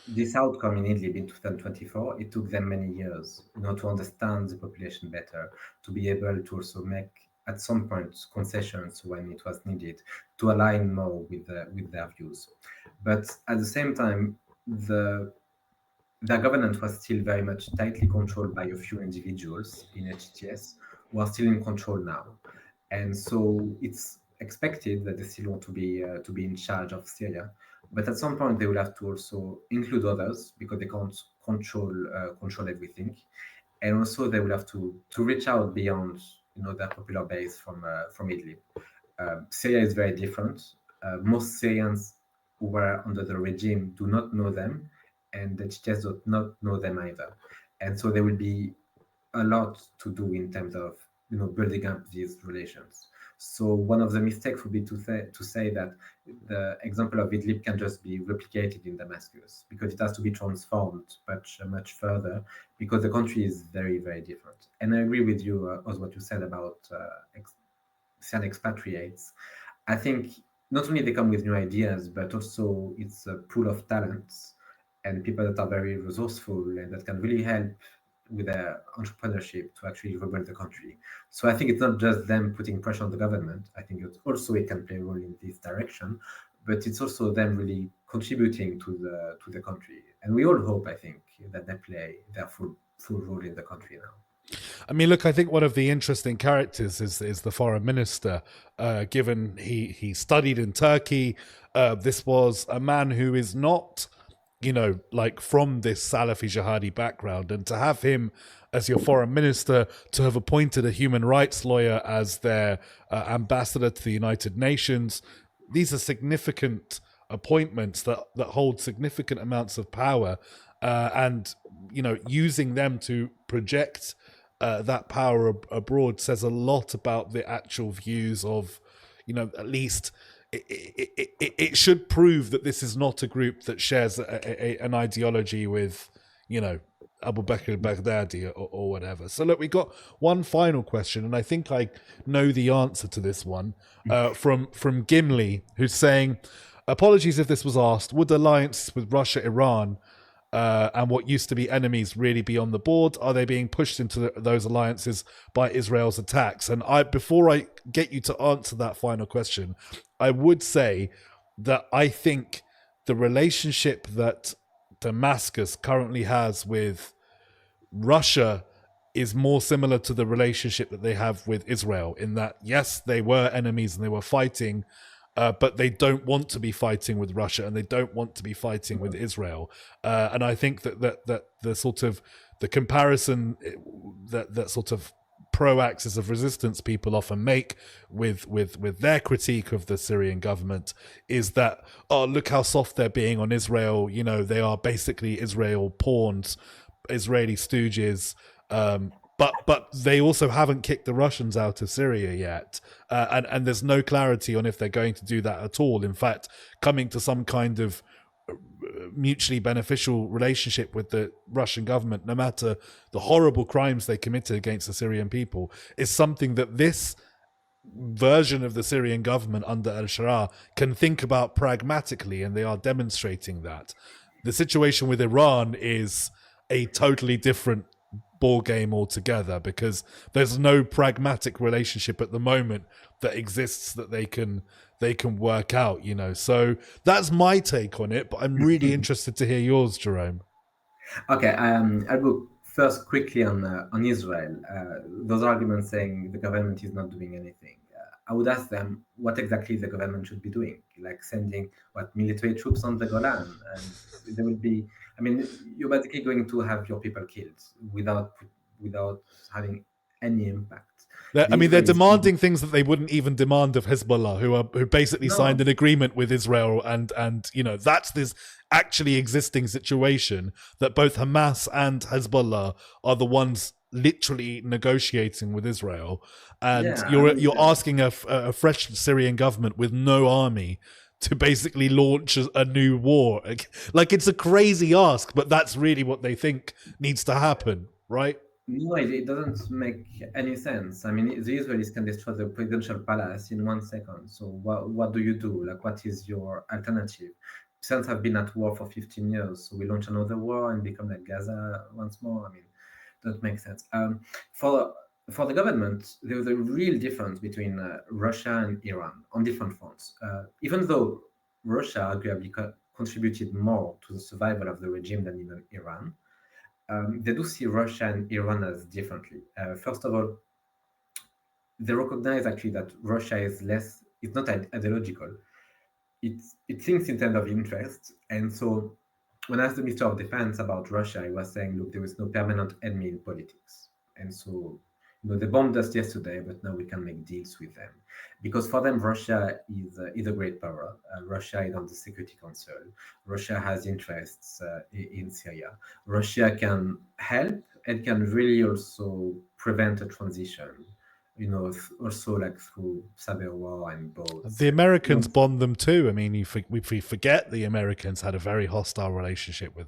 this outcome in Idlib in 2024, it took them many years, to understand the population better, to be able to also make, at some point, concessions when it was needed, to align more with their views. But at the same time, their governance was still very much tightly controlled by a few individuals in HTS who are still in control now. And so it's expected that they still want to be in charge of Syria. But at some point, they will have to also include others because they can't control everything, and also they will have to reach out beyond their popular base from Idlib. Syria is very different. Most Syrians who were under the regime do not know them, and the HTS do not know them either. And so there will be a lot to do in terms of building up these relations. So one of the mistakes would be to say that the example of Idlib can just be replicated in Damascus, because it has to be transformed much further, because the country is very, very different. And I agree with you, as what you said about Syrian expatriates. I think not only they come with new ideas, but also it's a pool of talents and people that are very resourceful and that can really help with their entrepreneurship to actually rebuild the country. So I think it's not just them putting pressure on the government. I think it can play a role in this direction, but it's also them really contributing to the country. And we all hope, I think, that they play their full role in the country now. I mean, look, I think one of the interesting characters is the foreign minister, given he studied in Turkey. This was a man who is not like from this Salafi jihadi background, and to have him as your foreign minister, to have appointed a human rights lawyer as their ambassador to the United Nations, these are significant appointments that hold significant amounts of power, and using them to project that power abroad says a lot about the actual views of, at least it should prove that this is not a group that shares an ideology with, Abu Bakr al-Baghdadi or whatever. So look, we got one final question, and I think I know the answer to this one from Gimli, who's saying, apologies if this was asked, would alliances with Russia, Iran, and what used to be enemies really be on the board? Are they being pushed into those alliances by Israel's attacks? And before I get you to answer that final question, I would say that I think the relationship that Damascus currently has with Russia is more similar to the relationship that they have with Israel, in that, yes, they were enemies and they were fighting, but they don't want to be fighting with Russia and they don't want to be fighting with Israel. And I think that the sort of the comparison that sort of pro-axis of resistance people often make with their critique of the Syrian government is that, oh, look how soft they're being on Israel. They are basically Israel pawns, Israeli stooges. But they also haven't kicked the Russians out of Syria yet. And there's no clarity on if they're going to do that at all. In fact, coming to some kind of mutually beneficial relationship with the Russian government, no matter the horrible crimes they committed against the Syrian people, is something that this version of the Syrian government under al-Sham can think about pragmatically, and they are demonstrating that. The situation with Iran is a totally different ball game altogether, because there's no pragmatic relationship at the moment that exists that they can work out, So that's my take on it, but I'm really interested to hear yours, Jerome. Okay, I'll go first quickly on Israel. Those arguments saying the government is not doing anything. I would ask them what exactly the government should be doing, like sending military troops on the Golan, and there will be. I mean, you're basically going to have your people killed without having any impact. They're demanding things that they wouldn't even demand of Hezbollah, who basically signed an agreement with Israel, and that's this actually existing situation, that both Hamas and Hezbollah are the ones literally negotiating with Israel, and you're asking a fresh Syrian government with no army to basically launch a new war. Like, it's a crazy ask, but that's really what they think needs to happen, right? No, it doesn't make any sense. I mean, the Israelis can destroy the presidential palace in 1 second. So what do you do? Like, what is your alternative? Since have been at war for 15 years, so we launch another war and become like Gaza once more. I mean, that makes sense. For the government, there was a real difference between Russia and Iran on different fronts. Even though Russia arguably contributed more to the survival of the regime than even Iran, they do see Russia and Iran as differently. First of all, they recognize actually that Russia is it's not ideological. It thinks in terms of interest. And so when I asked the Minister of Defense about Russia, he was saying, look, there is no permanent enemy in politics. And so, they bombed us yesterday, but now we can make deals with them. Because for them, Russia is a great power. Russia is on the Security Council. Russia has interests in Syria. Russia can help and can really also prevent a transition, also like through cyber war and boats. The Americans bond them too. I mean, we forget the Americans had a very hostile relationship with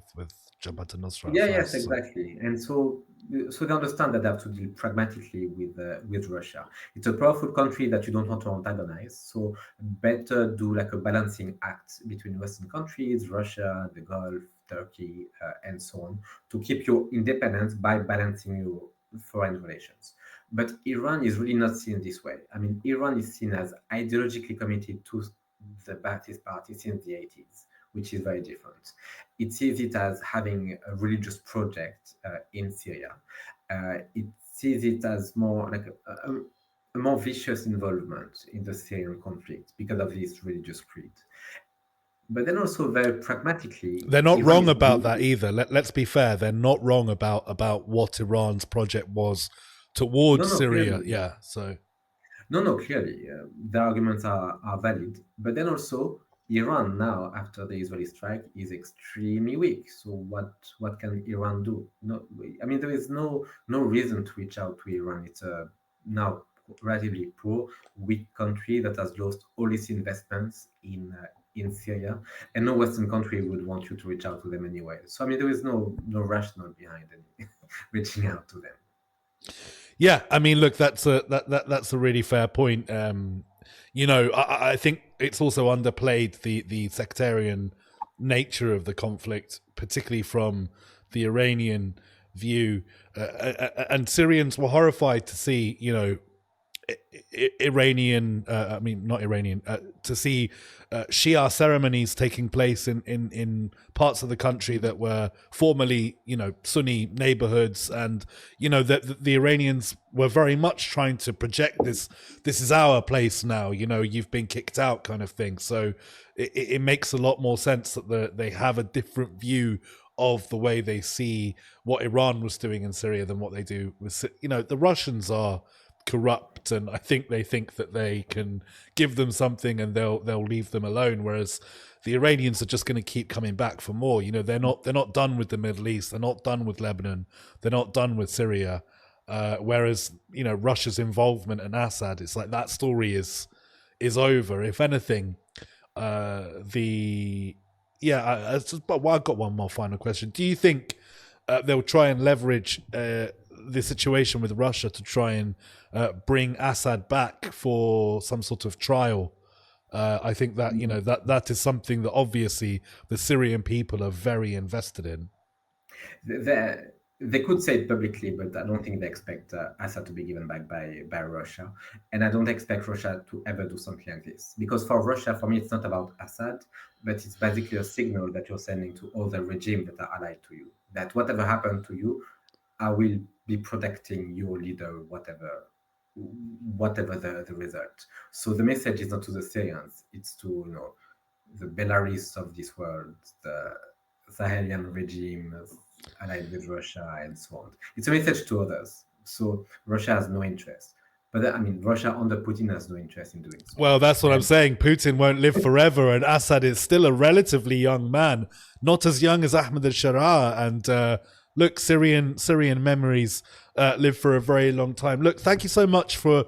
Jabhat al-Nusra. Yes, exactly. And so they understand that they have to deal pragmatically with Russia. It's a powerful country that you don't want to antagonize. So better do like a balancing act between Western countries, Russia, the Gulf, Turkey, and so on, to keep your independence by balancing your foreign relations. But Iran is really not seen this way. I mean, Iran is seen as ideologically committed to the Ba'athist Party since the 80s, which is very different. It sees it as having a religious project in Syria. It sees it as more like a more vicious involvement in the Syrian conflict because of this religious creed. But then also very pragmatically, they're not wrong about that either. Let's be fair. They're not wrong about what Iran's project was towards Syria. Clearly. Yeah. So. No, clearly, the arguments are valid. But then also, Iran now, after the Israeli strike, is extremely weak. So what can Iran do? No, I mean, there is no reason to reach out to Iran. It's a now relatively poor, weak country that has lost all its investments in in Syria, and no Western country would want you to reach out to them anyway. So I mean, there is no rationale behind any reaching out to them. Yeah, I mean, look, that's a really fair point. I think it's also underplayed the sectarian nature of the conflict, particularly from the Iranian view, and Syrians were horrified to see, to see Shia ceremonies taking place in parts of the country that were formerly, Sunni neighborhoods, and the Iranians were very much trying to project this is our place now, you've been kicked out kind of thing. So it makes a lot more sense that they have a different view of the way they see what Iran was doing in Syria than what they do with, the Russians are corrupt, and I think they think that they can give them something and they'll leave them alone, whereas the Iranians are just going to keep coming back for more. They're not done with the Middle East, they're not done with Lebanon, they're not done with Syria, whereas Russia's involvement in Assad, it's like that story is over. If anything, I've got one more final question. Do you think they'll try and leverage the situation with Russia to try and bring Assad back for some sort of trial? I think that that is something that obviously the Syrian people are very invested in. They could say it publicly, but I don't think they expect Assad to be given back by Russia. And I don't expect Russia to ever do something like this. Because for Russia, for me, it's not about Assad, but it's basically a signal that you're sending to all the regimes that are allied to you. That whatever happened to you, I will be protecting your leader, whatever the result. So the message is not to the Syrians, it's to the Belarus of this world, the Sahelian regime allied with Russia, and so on. It's a message to others. So Russia has no interest. But Russia under Putin has no interest in doing so. Well, that's what I'm saying. Putin won't live forever, and Assad is still a relatively young man, not as young as Ahmed al-Sharaa. And look, Syrian memories live for a very long time. Look, thank you so much for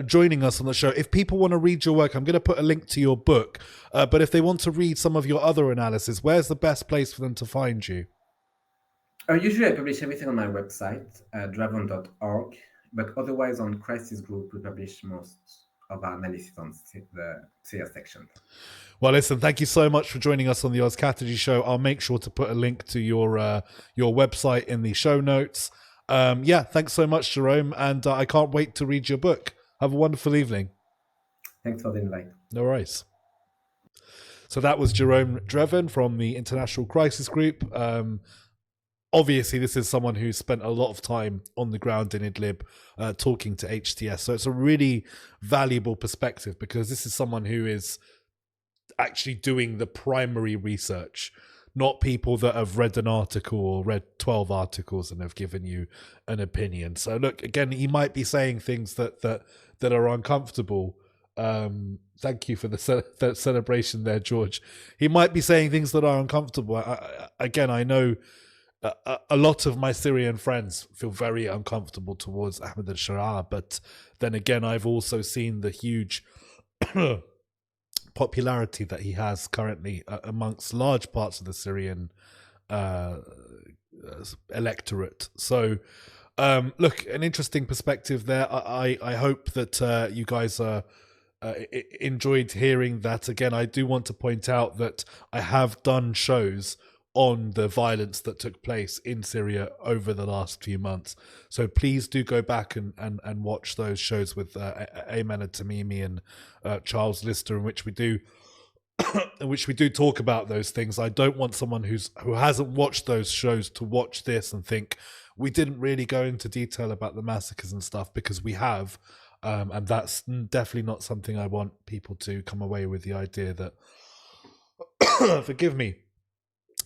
joining us on the show. If people want to read your work, I'm going to put a link to your book. But if they want to read some of your other analysis, where's the best place for them to find you? Usually I publish everything on my website, drevon.org. But otherwise, on Crisis Group, we publish most of our analysis on the Syria section. Well, listen, thank you so much for joining us on the Katerji show. I'll make sure to put a link to your website in the show notes. Thanks so much, Jerome, and I can't wait to read your book. Have a wonderful evening. Thanks for the invite. No worries. So that was Jerome Drevon from the International Crisis Group. Obviously, this is someone who spent a lot of time on the ground in Idlib talking to HTS. So it's a really valuable perspective, because this is someone who is actually doing the primary research, not people that have read an article or read 12 articles and have given you an opinion. So look, again, he might be saying things that are uncomfortable. Thank you for the celebration there, George. He might be saying things that are uncomfortable. I know a lot of my Syrian friends feel very uncomfortable towards Ahmed al-Sharaa, but then again, I've also seen the huge popularity that he has currently amongst large parts of the Syrian electorate. So, look, an interesting perspective there. I hope that you guys enjoyed hearing that. Again, I do want to point out that I have done shows on the violence that took place in Syria over the last few months. So please do go back and watch those shows with Ayman Tamimi and Charles Lister, in which we do talk about those things. I don't want someone who hasn't watched those shows to watch this and think we didn't really go into detail about the massacres and stuff, because we have, and that's definitely not something I want people to come away with the idea that forgive me,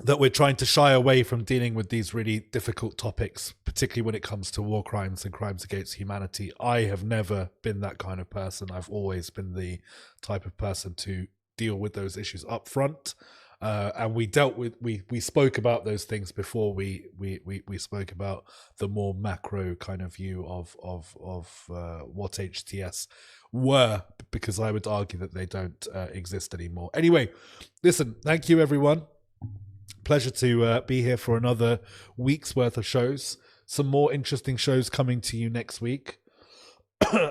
that we're trying to shy away from dealing with these really difficult topics, particularly when it comes to war crimes and crimes against humanity. I have never been that kind of person. I've always been the type of person to deal with those issues up front. And we dealt with we spoke about those things before we spoke about the more macro kind of view of what HTS were, because I would argue that they don't exist anymore. Anyway, listen, thank you everyone. Pleasure to be here for another week's worth of shows. Some more interesting shows coming to you next week.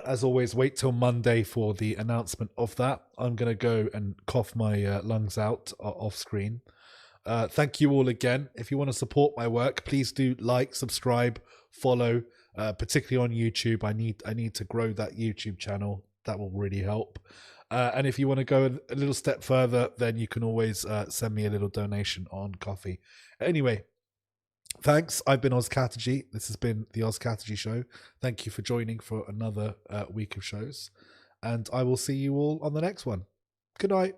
As always, wait till Monday for the announcement of that. I'm going to go and cough my lungs out off screen. Thank you all again. If you want to support my work, please do like, subscribe, follow, particularly on YouTube. I need to grow that YouTube channel. That will really help. And if you want to go a little step further, then you can always send me a little donation on coffee. Anyway, thanks. I've been Katerji. This has been the Katerji Show. Thank you for joining for another week of shows. And I will see you all on the next one. Good night.